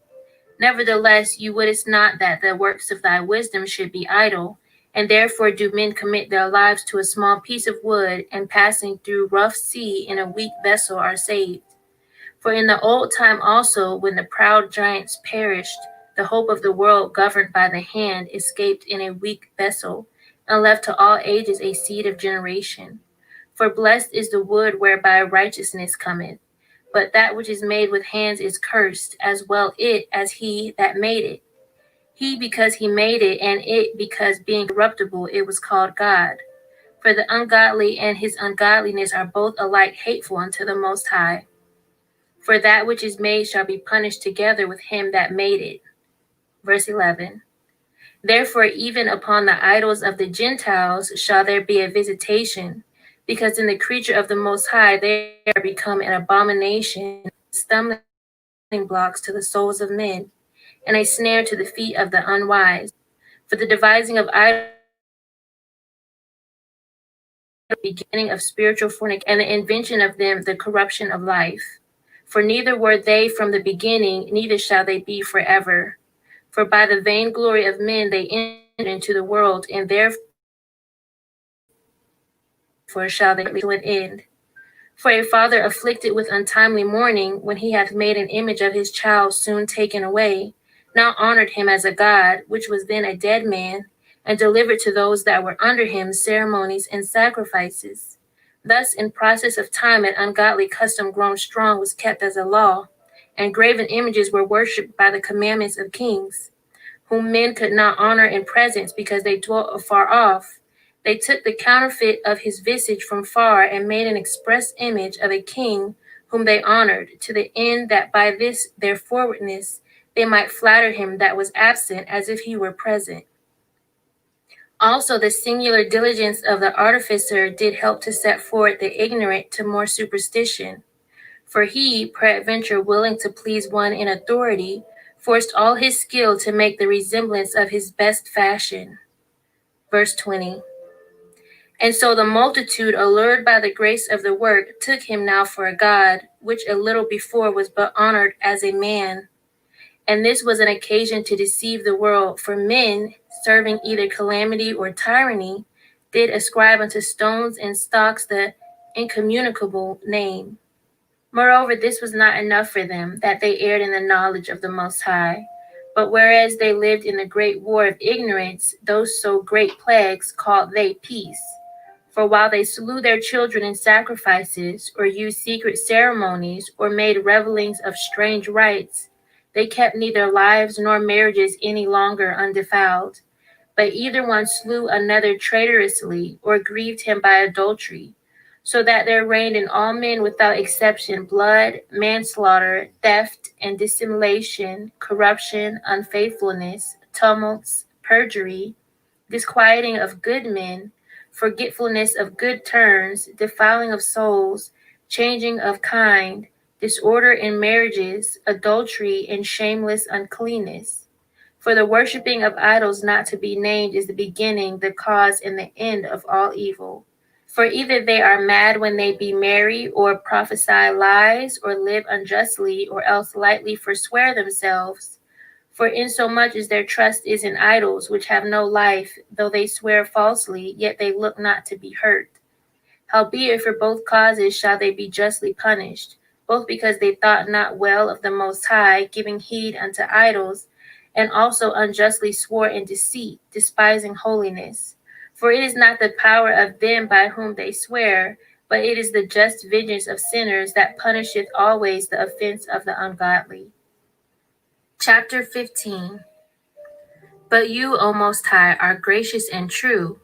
Speaker 2: Nevertheless, you wouldest not that the works of thy wisdom should be idle, and therefore do men commit their lives to a small piece of wood, and passing through rough sea in a weak vessel are saved. For in the old time also, when the proud giants perished, the hope of the world governed by the hand escaped in a weak vessel, and left to all ages a seed of generation. For blessed is the wood whereby righteousness cometh. But that which is made with hands is cursed, as well it as he that made it. He because he made it, and it because being corruptible it was called God. For the ungodly and his ungodliness are both alike hateful unto the Most High. For that which is made shall be punished together with him that made it. Verse 11. Therefore, even upon the idols of the Gentiles shall there be a visitation, because in the creature of the Most High they are become an abomination, stumbling blocks to the souls of men, and a snare to the feet of the unwise. For the devising of idols the beginning of spiritual fornication, and the invention of them the corruption of life. For neither were they from the beginning, neither shall they be forever. For by the vainglory of men they entered into the world, and therefore shall they to an end. For a father afflicted with untimely mourning, when he hath made an image of his child soon taken away, now honored him as a God, which was then a dead man, and delivered to those that were under him ceremonies and sacrifices. Thus, in process of time, an ungodly custom grown strong was kept as a law, and graven images were worshipped by the commandments of kings, whom men could not honor in presence because they dwelt afar off. They took the counterfeit of his visage from far, and made an express image of a king whom they honored, to the end that by this their forwardness they might flatter him that was absent as if he were present. Also, the singular diligence of the artificer did help to set forward the ignorant to more superstition. For he, peradventure willing to please one in authority, forced all his skill to make the resemblance of his best fashion. Verse 20. And so the multitude, allured by the grace of the work, took him now for a god, which a little before was but honored as a man. And this was an occasion to deceive the world, for men, serving either calamity or tyranny, did ascribe unto stones and stocks the incommunicable name. Moreover, this was not enough for them, that they erred in the knowledge of the Most High. But whereas they lived in the great war of ignorance, those so great plagues called they peace. For while they slew their children in sacrifices, or used secret ceremonies, or made revelings of strange rites, they kept neither lives nor marriages any longer undefiled. But either one slew another traitorously, or grieved him by adultery, so that there reigned in all men without exception blood, manslaughter, theft, and dissimulation, corruption, unfaithfulness, tumults, perjury, disquieting of good men, forgetfulness of good turns, defiling of souls, changing of kind, disorder in marriages, adultery, and shameless uncleanness. For the worshipping of idols not to be named is the beginning, the cause, and the end of all evil. For either they are mad when they be merry, or prophesy lies, or live unjustly, or else lightly forswear themselves. For insomuch as their trust is in idols, which have no life, though they swear falsely, yet they look not to be hurt. Howbeit for both causes shall they be justly punished, both because they thought not well of the Most High, giving heed unto idols, and also unjustly swore in deceit, despising holiness. For it is not the power of them by whom they swear, but it is the just vengeance of sinners that punisheth always the offense of the ungodly. Chapter 15. But you, O Most High, are gracious and true,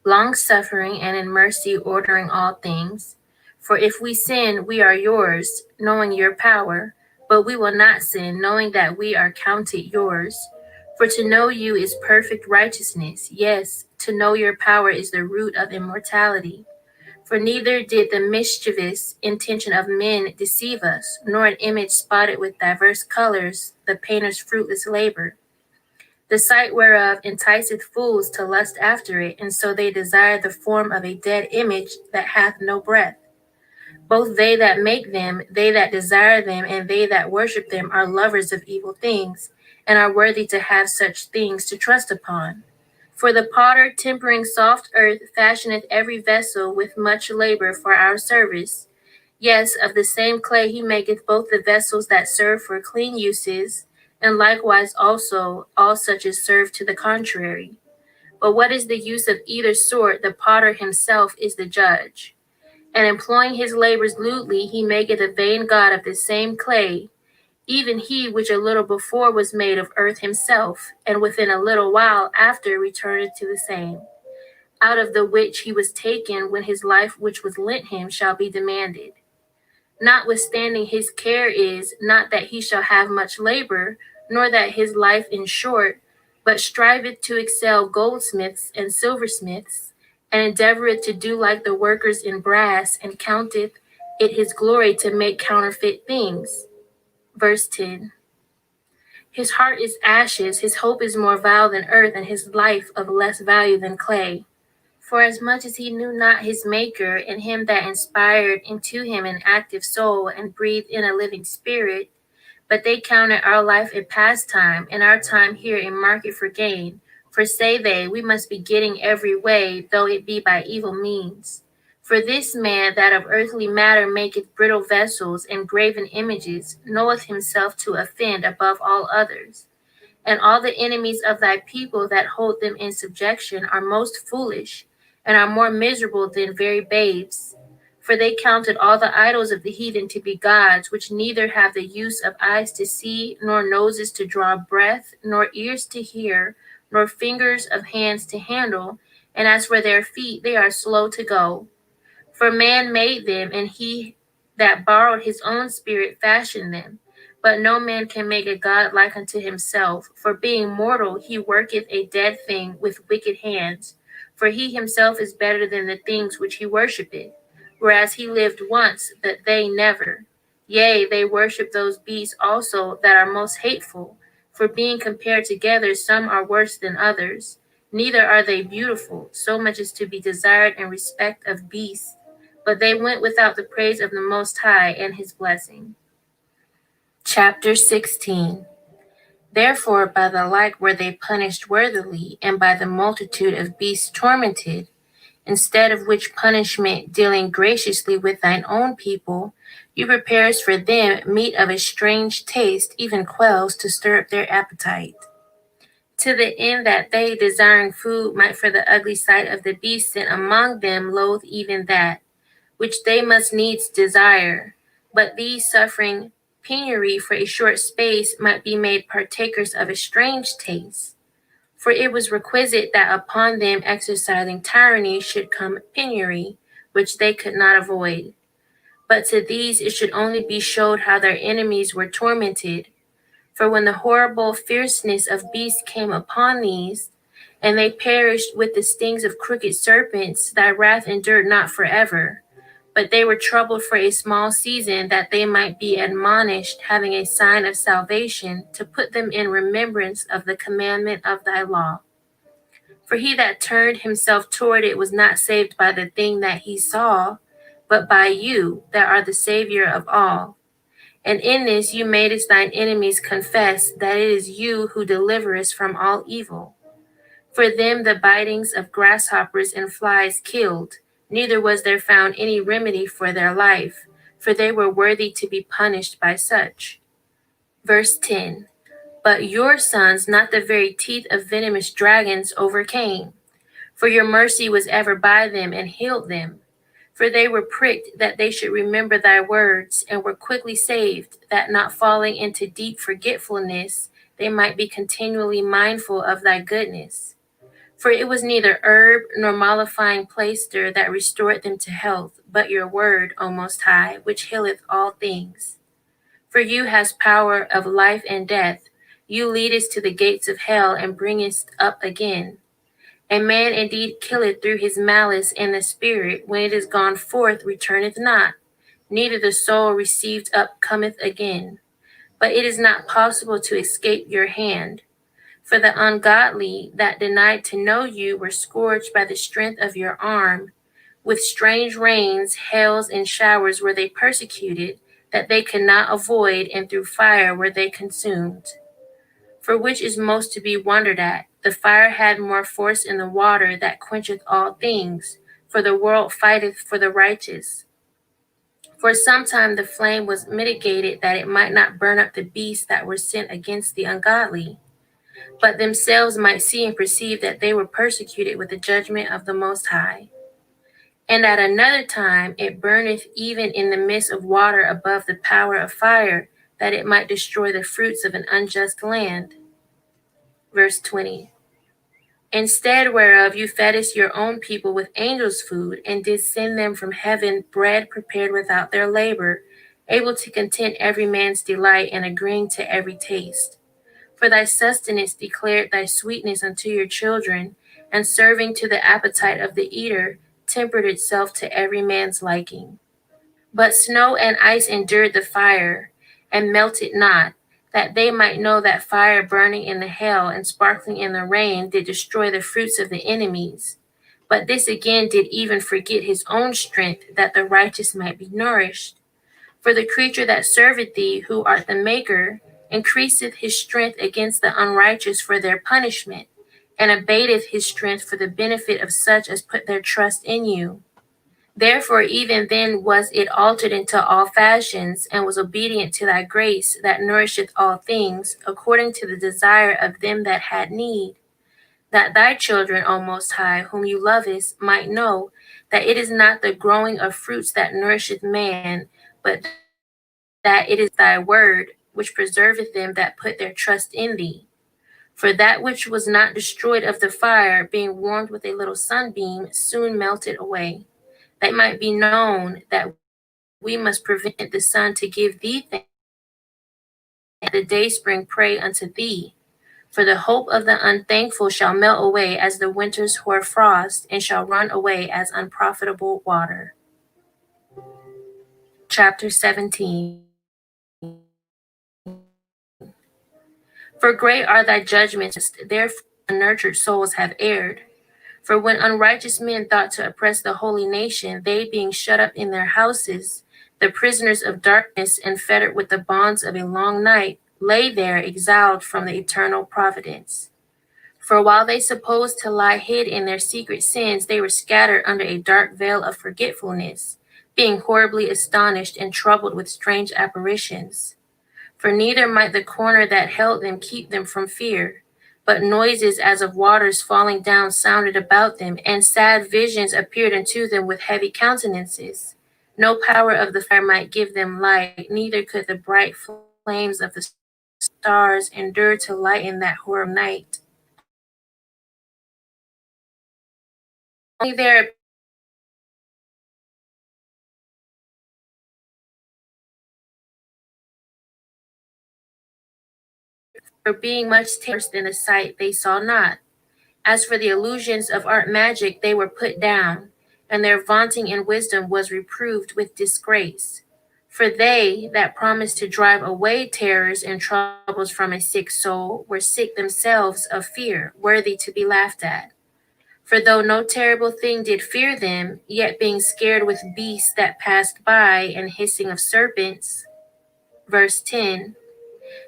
Speaker 2: long-suffering and in mercy ordering all things. For if we sin, we are yours, knowing your power, but we will not sin, knowing that we are counted yours. For to know you is perfect righteousness. Yes, to know your power is the root of immortality. For neither did the mischievous intention of men deceive us, nor an image spotted with diverse colors, the painter's fruitless labor. The sight whereof enticeth fools to lust after it, and so they desire the form of a dead image that hath no breath. Both they that make them, they that desire them, and they that worship them are lovers of evil things, and are worthy to have such things to trust upon. For the potter, tempering soft earth, fashioneth every vessel with much labor for our service. Yes, of the same clay he maketh both the vessels that serve for clean uses, and likewise also all such as serve to the contrary. But what is the use of either sort, the potter himself is the judge. And employing his labors lewdly, he maketh a vain god of the same clay, even he which a little before was made of earth himself, and within a little while after returneth to the same, out of the which he was taken when his life which was lent him shall be demanded. Notwithstanding his care is, not that he shall have much labor, nor that his life in short, but striveth to excel goldsmiths and silversmiths, and endeavoreth to do like the workers in brass, and counteth it his glory to make counterfeit things. Verse 10. His heart is ashes, his hope is more vile than earth, and his life of less value than clay. For as much as he knew not his Maker, and him that inspired into him an active soul, and breathed in a living spirit, but they counted our life a pastime, and our time here a market for gain. For say they, we must be getting every way, though it be by evil means. For this man that of earthly matter maketh brittle vessels and graven images, knoweth himself to offend above all others. And all the enemies of thy people that hold them in subjection are most foolish, and are more miserable than very babes. For they counted all the idols of the heathen to be gods, which neither have the use of eyes to see, nor noses to draw breath, nor ears to hear, nor fingers of hands to handle. And as for their feet, they are slow to go. For man made them, and he that borrowed his own spirit fashioned them. But no man can make a God like unto himself, for being mortal he worketh a dead thing with wicked hands. For he himself is better than the things which he worshippeth, whereas he lived once, but they never. Yea, they worship those beasts also that are most hateful, for being compared together some are worse than others. Neither are they beautiful, so much as to be desired in respect of beasts, but they went without the praise of the Most High and his blessing. Chapter 16. Therefore by the like were they punished worthily, and by the multitude of beasts tormented, instead of which punishment, dealing graciously with thine own people, you preparest for them meat of a strange taste, even quails to stir up their appetite, to the end that they, desiring food, might for the ugly sight of the beast sent among them loathe even that which they must needs desire. But these, suffering penury for a short space, might be made partakers of a strange taste. For it was requisite that upon them exercising tyranny should come penury, which they could not avoid. But to these it should only be showed how their enemies were tormented. For when the horrible fierceness of beasts came upon these, and they perished with the stings of crooked serpents, thy wrath endured not forever. But they were troubled for a small season, that they might be admonished, having a sign of salvation, to put them in remembrance of the commandment of thy law. For he that turned himself toward it was not saved by the thing that he saw, but by you, that are the Savior of all. And in this you madest thine enemies confess that it is you who deliverest from all evil. For them the bitings of grasshoppers and flies killed, neither was there found any remedy for their life, for they were worthy to be punished by such. Verse 10. But your sons, not the very teeth of venomous dragons, overcame. For your mercy was ever by them and healed them. For they were pricked that they should remember thy words, and were quickly saved, that not falling into deep forgetfulness, they might be continually mindful of thy goodness. For it was neither herb nor mollifying plaister that restored them to health, but your word, O Most High, which healeth all things. For you hast power of life and death. You leadest to the gates of hell, and bringest up again. A man indeed killeth through his malice, and the spirit, when it is gone forth, returneth not, neither the soul received up cometh again. But it is not possible to escape your hand. For the ungodly that denied to know you were scourged by the strength of your arm. With strange rains, hails, and showers were they persecuted, that they could not avoid, and through fire were they consumed. For which is most to be wondered at, the fire had more force in the water that quencheth all things, for the world fighteth for the righteous. For some time the flame was mitigated that it might not burn up the beasts that were sent against the ungodly, but themselves might see and perceive that they were persecuted with the judgment of the Most High. And at another time it burneth even in the midst of water above the power of fire, that it might destroy the fruits of an unjust land. Verse 20. Instead whereof you fettest your own people with angels' food, and did send them from heaven bread prepared without their labor, able to content every man's delight, and agreeing to every taste. For thy sustenance declared thy sweetness unto your children, and serving to the appetite of the eater, tempered itself to every man's liking. But snow and ice endured the fire, and melted not, that they might know that fire burning in the hail and sparkling in the rain did destroy the fruits of the enemies. But this again did even forget his own strength, that the righteous might be nourished. For the creature that serveth thee, who art the Maker, increaseth his strength against the unrighteous for their punishment, and abateth his strength for the benefit of such as put their trust in you. Therefore even then was it altered into all fashions, and was obedient to thy grace, that nourisheth all things, according to the desire of them that had need, that thy children, O Most High, whom you lovest, might know that it is not the growing of fruits that nourisheth man, but that it is thy word which preserveth them that put their trust in thee. For that which was not destroyed of the fire, being warmed with a little sunbeam, soon melted away, that it might be known that we must prevent the sun to give thee thanks, and the dayspring pray unto thee. For the hope of the unthankful shall melt away as the winter's hoar frost, and shall run away as unprofitable water. Chapter 17. For great are thy judgments, therefore unnurtured souls have erred. For when unrighteous men thought to oppress the holy nation, they being shut up in their houses, the prisoners of darkness and fettered with the bonds of a long night, lay there exiled from the eternal providence. For while they supposed to lie hid in their secret sins, they were scattered under a dark veil of forgetfulness, being horribly astonished and troubled with strange apparitions. For neither might the corner that held them keep them from fear, but noises as of waters falling down sounded about them, and sad visions appeared unto them with heavy countenances. No power of the fire might give them light, neither could the bright flames of the stars endure to lighten that horrible night. Only there appeared a pale light in the midst of the darkness, and the angels whereof were angels of light. For being much terror in the sight, they saw not. As for the illusions of art magic, they were put down, and their vaunting in wisdom was reproved with disgrace. For they that promised to drive away terrors and troubles from a sick soul were sick themselves of fear, worthy to be laughed at. For though no terrible thing did fear them, yet being scared with beasts that passed by, and hissing of serpents, verse 10,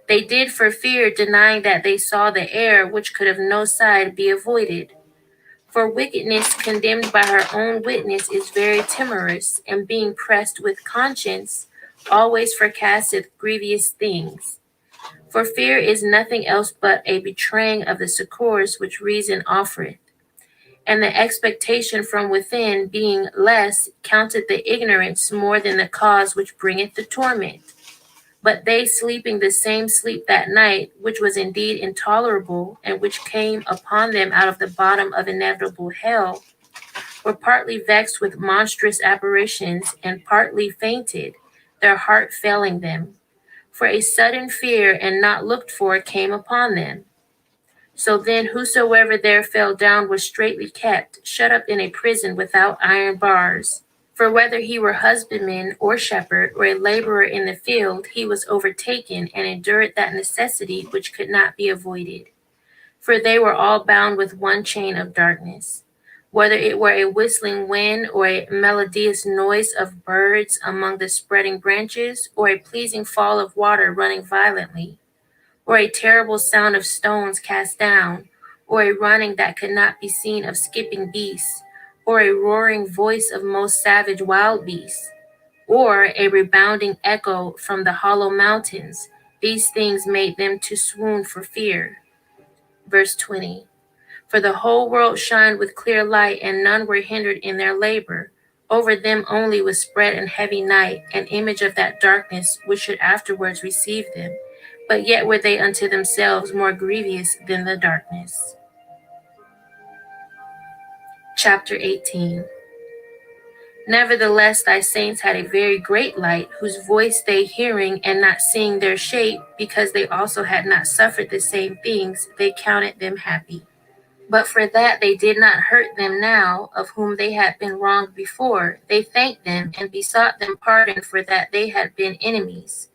Speaker 2: they did for fear, denying that they saw the air, which could of no side be avoided. For wickedness condemned by her own witness is very timorous, and being pressed with conscience, always forecasteth grievous things. For fear is nothing else but a betraying of the succours which reason offereth, and the expectation from within being less counteth the ignorance more than the cause which bringeth the torment. But they sleeping the same sleep that night, which was indeed intolerable, and which came upon them out of the bottom of inevitable hell, were partly vexed with monstrous apparitions, and partly fainted, their heart failing them. For a sudden fear and not looked for came upon them. So then whosoever there fell down was straitly kept, shut up in a prison without iron bars. For whether he were husbandman or shepherd, or a laborer in the field, he was overtaken, and endured that necessity which could not be avoided. For they were all bound with one chain of darkness. whether it were a whistling wind or a melodious noise of birds among the spreading branches, or a pleasing fall of water running violently, or a terrible sound of stones cast down, or a running that could not be seen of skipping beasts, or a roaring voice of most savage wild beasts, or a rebounding echo from the hollow mountains, these things made them to swoon for fear. Verse 20. For the whole world shined with clear light, and none were hindered in their labor. Over them only was spread in heavy night, an image of that darkness which should afterwards receive them. But yet were they unto themselves more grievous than the darkness. Chapter 18. Nevertheless, thy saints had a very great light, whose voice they hearing and not seeing their shape, because they also had not suffered the same things, they counted them happy. But for that they did not hurt them now, of whom they had been wronged before, they thanked them and besought them pardon for that they had been enemies.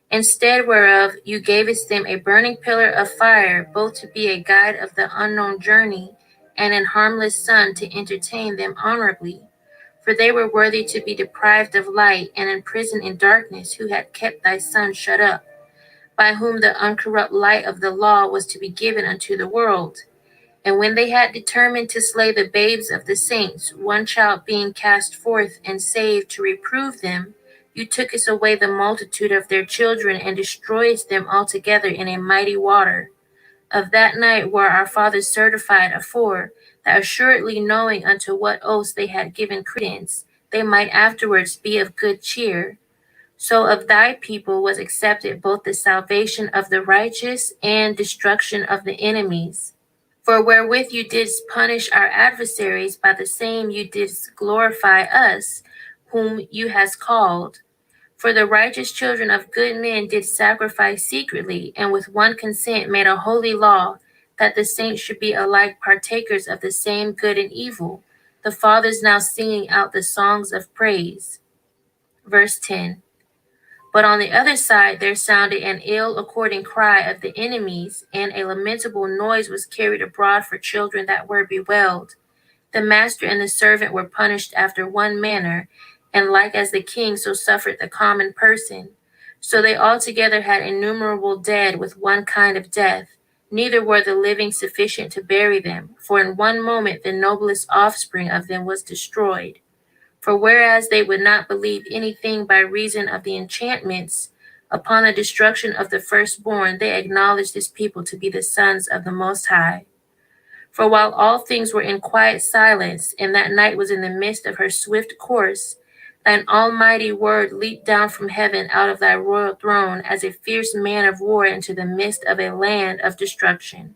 Speaker 2: Instead whereof you gavest them a burning pillar of fire, both to be a guide of the unknown journey, and an harmless sun to entertain them honorably. For they were worthy to be deprived of light, and imprisoned in darkness, who had kept thy Son shut up, by whom the uncorrupt light of the law was to be given unto the world. And when they had determined to slay the babes of the saints, one child being cast forth and saved to reprove them, you tookest away the multitude of their children, and destroyest them altogether in a mighty water. Of that night were our fathers certified afore, that assuredly knowing unto what oaths they had given credence, they might afterwards be of good cheer. So of thy people was accepted both the salvation of the righteous and destruction of the enemies. For wherewith you didst punish our adversaries, by the same you didst glorify us, whom you hast called. For the righteous children of good men did sacrifice secretly, and with one consent made a holy law, that the saints should be alike partakers of the same good and evil, the fathers now singing out the songs of praise. Verse 10. But on the other side there sounded an ill-according cry of the enemies, and a lamentable noise was carried abroad for children that were bewailed. The master and the servant were punished after one manner, and like as the king, so suffered the common person. So they altogether had innumerable dead with one kind of death, neither were the living sufficient to bury them, for in one moment the noblest offspring of them was destroyed. For whereas they would not believe anything by reason of the enchantments, upon the destruction of the firstborn, they acknowledged this people to be the sons of the Most High. For while all things were in quiet silence, and that night was in the midst of her swift course, thine almighty word leaped down from heaven out of thy royal throne as a fierce man of war into the midst of a land of destruction,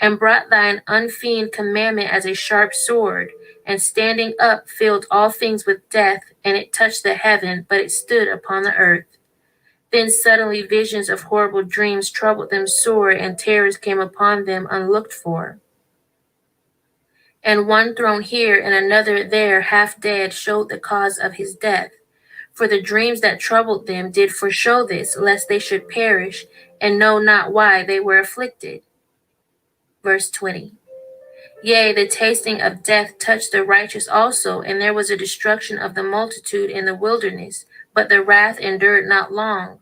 Speaker 2: and brought thine unfeigned commandment as a sharp sword, and standing up filled all things with death, and it touched the heaven, but it stood upon the earth. Then suddenly visions of horrible dreams troubled them sore, and terrors came upon them unlooked for. And one thrown here and another there, half dead, showed the cause of his death. For the dreams that troubled them did foreshow this, lest they should perish, and know not why they were afflicted. Verse 20. Yea, the tasting of death touched the righteous also, and there was a destruction of the multitude in the wilderness, but the wrath endured not long.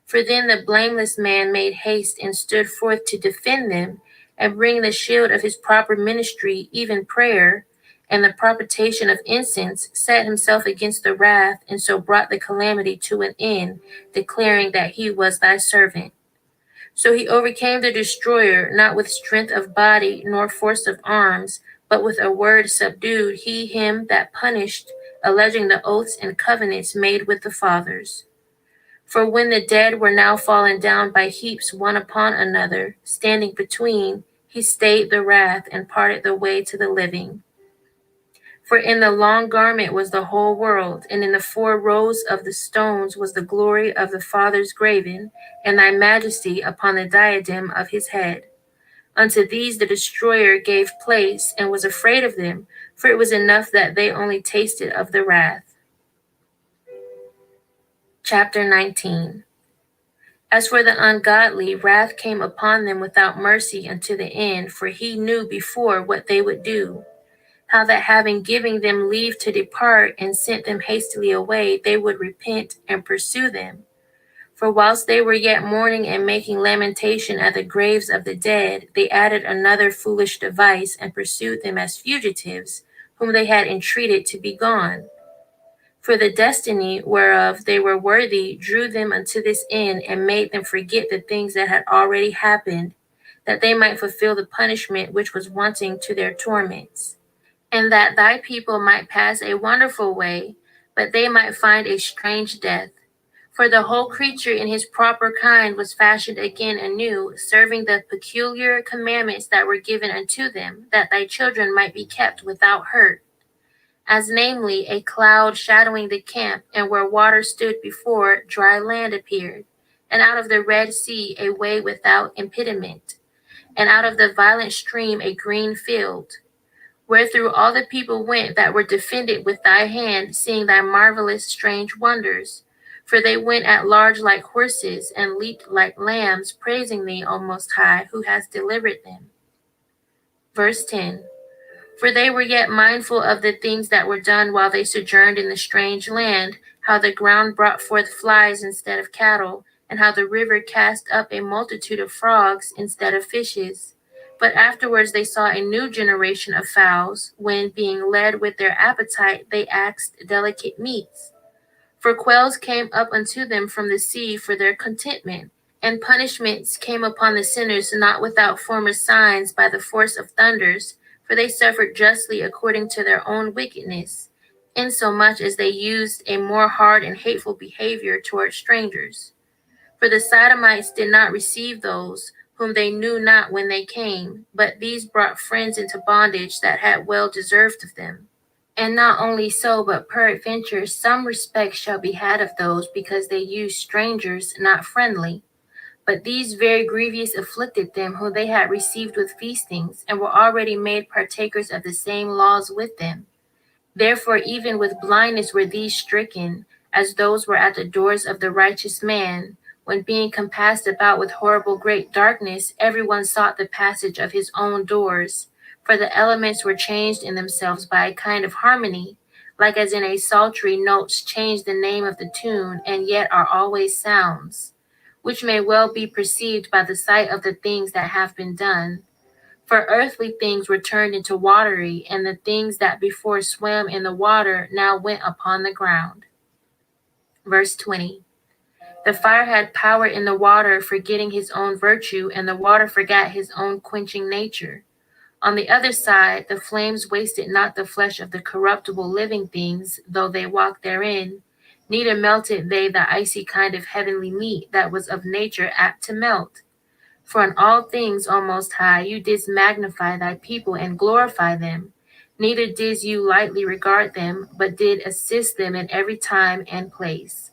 Speaker 2: For then the blameless man made haste and stood forth to defend them, and bring the shield of his proper ministry, even prayer, and the propitiation of incense, set himself against the wrath, and so brought the calamity to an end, declaring that he was thy servant. So he overcame the destroyer, not with strength of body nor force of arms, but with a word subdued he him that punished, alleging the oaths and covenants made with the fathers. For when the dead were now fallen down by heaps one upon another, standing between, he stayed the wrath and parted the way to the living. For in the long garment was the whole world, and in the 4 rows of the stones was the glory of the fathers graven, and thy majesty upon the diadem of his head. Unto these the destroyer gave place, and was afraid of them, for it was enough that they only tasted of the wrath. Chapter 19. As for the ungodly, wrath came upon them without mercy unto the end, for he knew before what they would do. how that having given them leave to depart and sent them hastily away, they would repent and pursue them. For whilst they were yet mourning and making lamentation at the graves of the dead, they added another foolish device and pursued them as fugitives, whom they had entreated to be gone. For the destiny whereof they were worthy drew them unto this end and made them forget the things that had already happened, that they might fulfill the punishment which was wanting to their torments. And that thy people might pass a wonderful way, but they might find a strange death. For the whole creature in his proper kind was fashioned again anew, serving the peculiar commandments that were given unto them, that thy children might be kept without hurt. As namely, a cloud shadowing the camp, and where water stood before, dry land appeared, and out of the Red Sea a way without impediment, and out of the violent stream a green field, wherethrough all the people went that were defended with thy hand, seeing thy marvelous strange wonders. For they went at large like horses, and leaped like lambs, praising thee, O Most High, who hast delivered them. Verse 10. For they were yet mindful of the things that were done while they sojourned in the strange land, how the ground brought forth flies instead of cattle, and how the river cast up a multitude of frogs instead of fishes. But afterwards they saw a new generation of fowls, when, being led with their appetite, they asked delicate meats. For quails came up unto them from the sea for their contentment, and punishments came upon the sinners not without former signs by the force of thunders, for they suffered justly according to their own wickedness, insomuch as they used a more hard and hateful behavior towards strangers. For the Sodomites did not receive those whom they knew not when they came, but these brought friends into bondage that had well deserved of them. And not only so, but peradventure some respect shall be had of those, because they used strangers not friendly. But these very grievous afflicted them whom they had received with feastings, and were already made partakers of the same laws with them. Therefore even with blindness were these stricken, as those were at the doors of the righteous man, when being compassed about with horrible great darkness, every one sought the passage of his own doors. For the elements were changed in themselves by a kind of harmony, like as in a psaltery notes change the name of the tune, and yet are always sounds, which may well be perceived by the sight of the things that have been done. For earthly things were turned into watery, and the things that before swam in the water now went upon the ground. Verse 20. The fire had power in the water, forgetting his own virtue, and the water forgot his own quenching nature. On the other side, the flames wasted not the flesh of the corruptible living things, though they walked therein, neither melted they the icy kind of heavenly meat that was of nature apt to melt. For in all things, O Most High, you didst magnify thy people and glorify them. Neither did you lightly regard them, but did assist them in every time and place.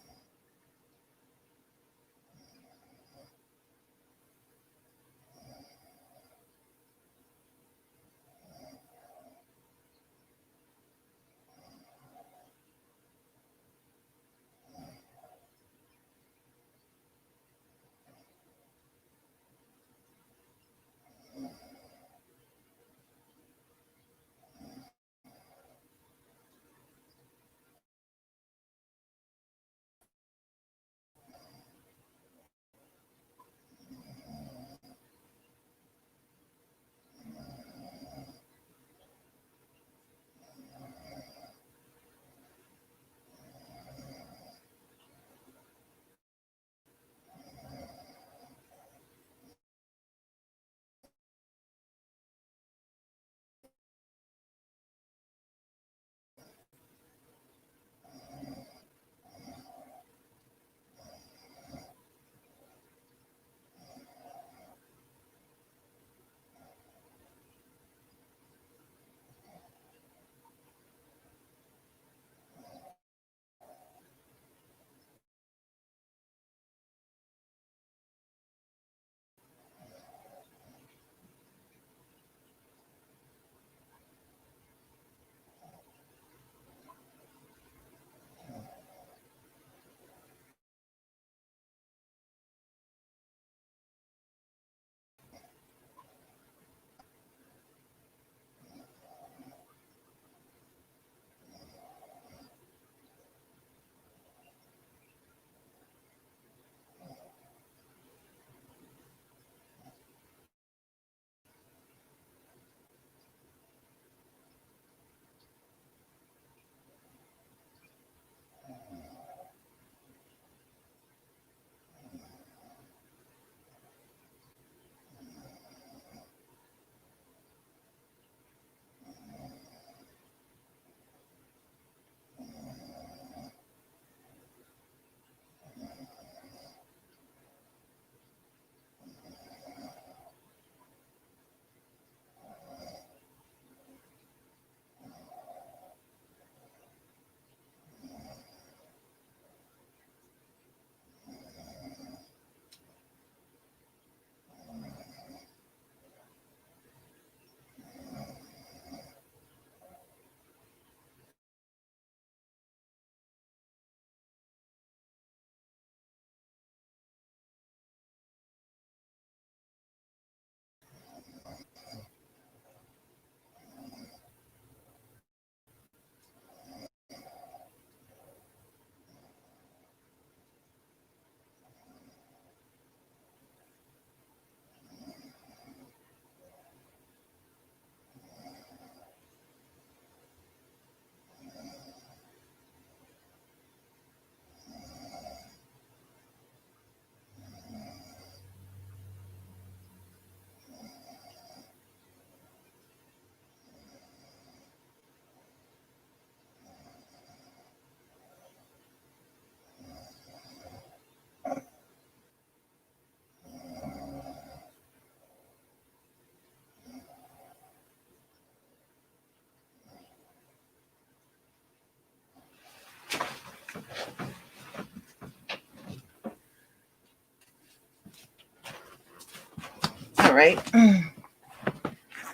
Speaker 1: All right.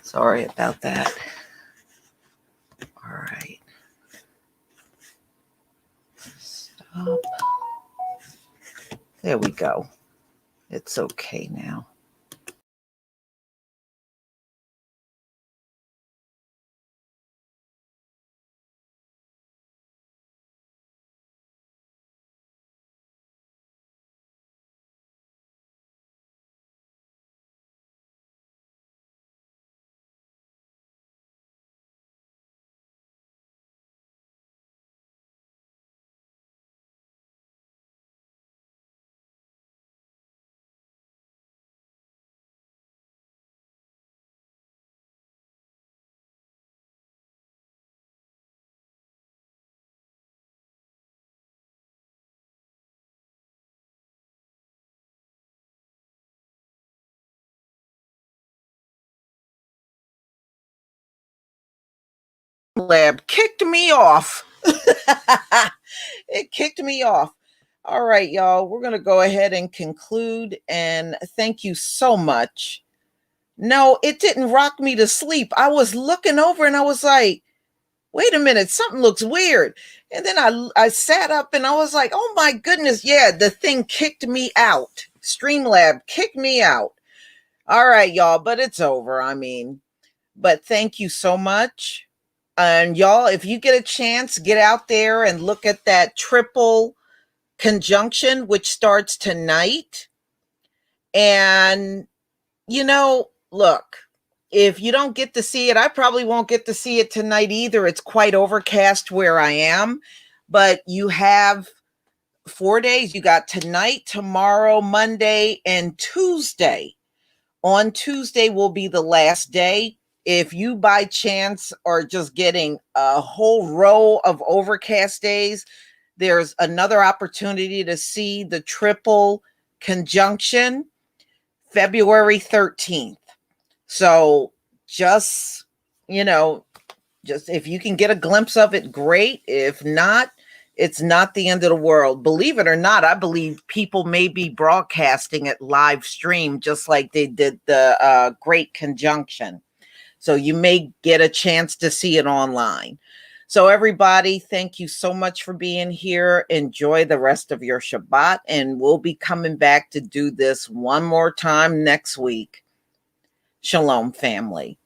Speaker 1: Sorry about that. All right. Stop. There we go. It's okay now. Lab kicked me off. It kicked me off. All right, y'all. We're going to go ahead and conclude. And thank you so much. No, it didn't rock me to sleep. I was looking over and I was like, wait a minute, something looks weird. And then I sat up and I was like, oh my goodness, yeah, the thing kicked me out. Streamlab kicked me out. All right, y'all, but it's over. I mean, but thank you so much. And y'all, if you get a chance, get out there and look at that triple conjunction, which starts tonight. And, look, if you don't get to see it, I probably won't get to see it tonight either. It's quite overcast where I am, but you have 4 days. You got tonight, tomorrow, Monday, and Tuesday. On Tuesday will be the last day. If you by chance are just getting a whole row of overcast days, there's another opportunity to see the triple conjunction February 13th. So just, just if you can get a glimpse of it, great. If not, it's not the end of the world. Believe it or not, I believe people may be broadcasting it live stream just like they did the Great Conjunction. So you may get a chance to see it online. So everybody, thank you so much for being here. Enjoy the rest of your Shabbat, and we'll be coming back to do this one more time next week. Shalom, family.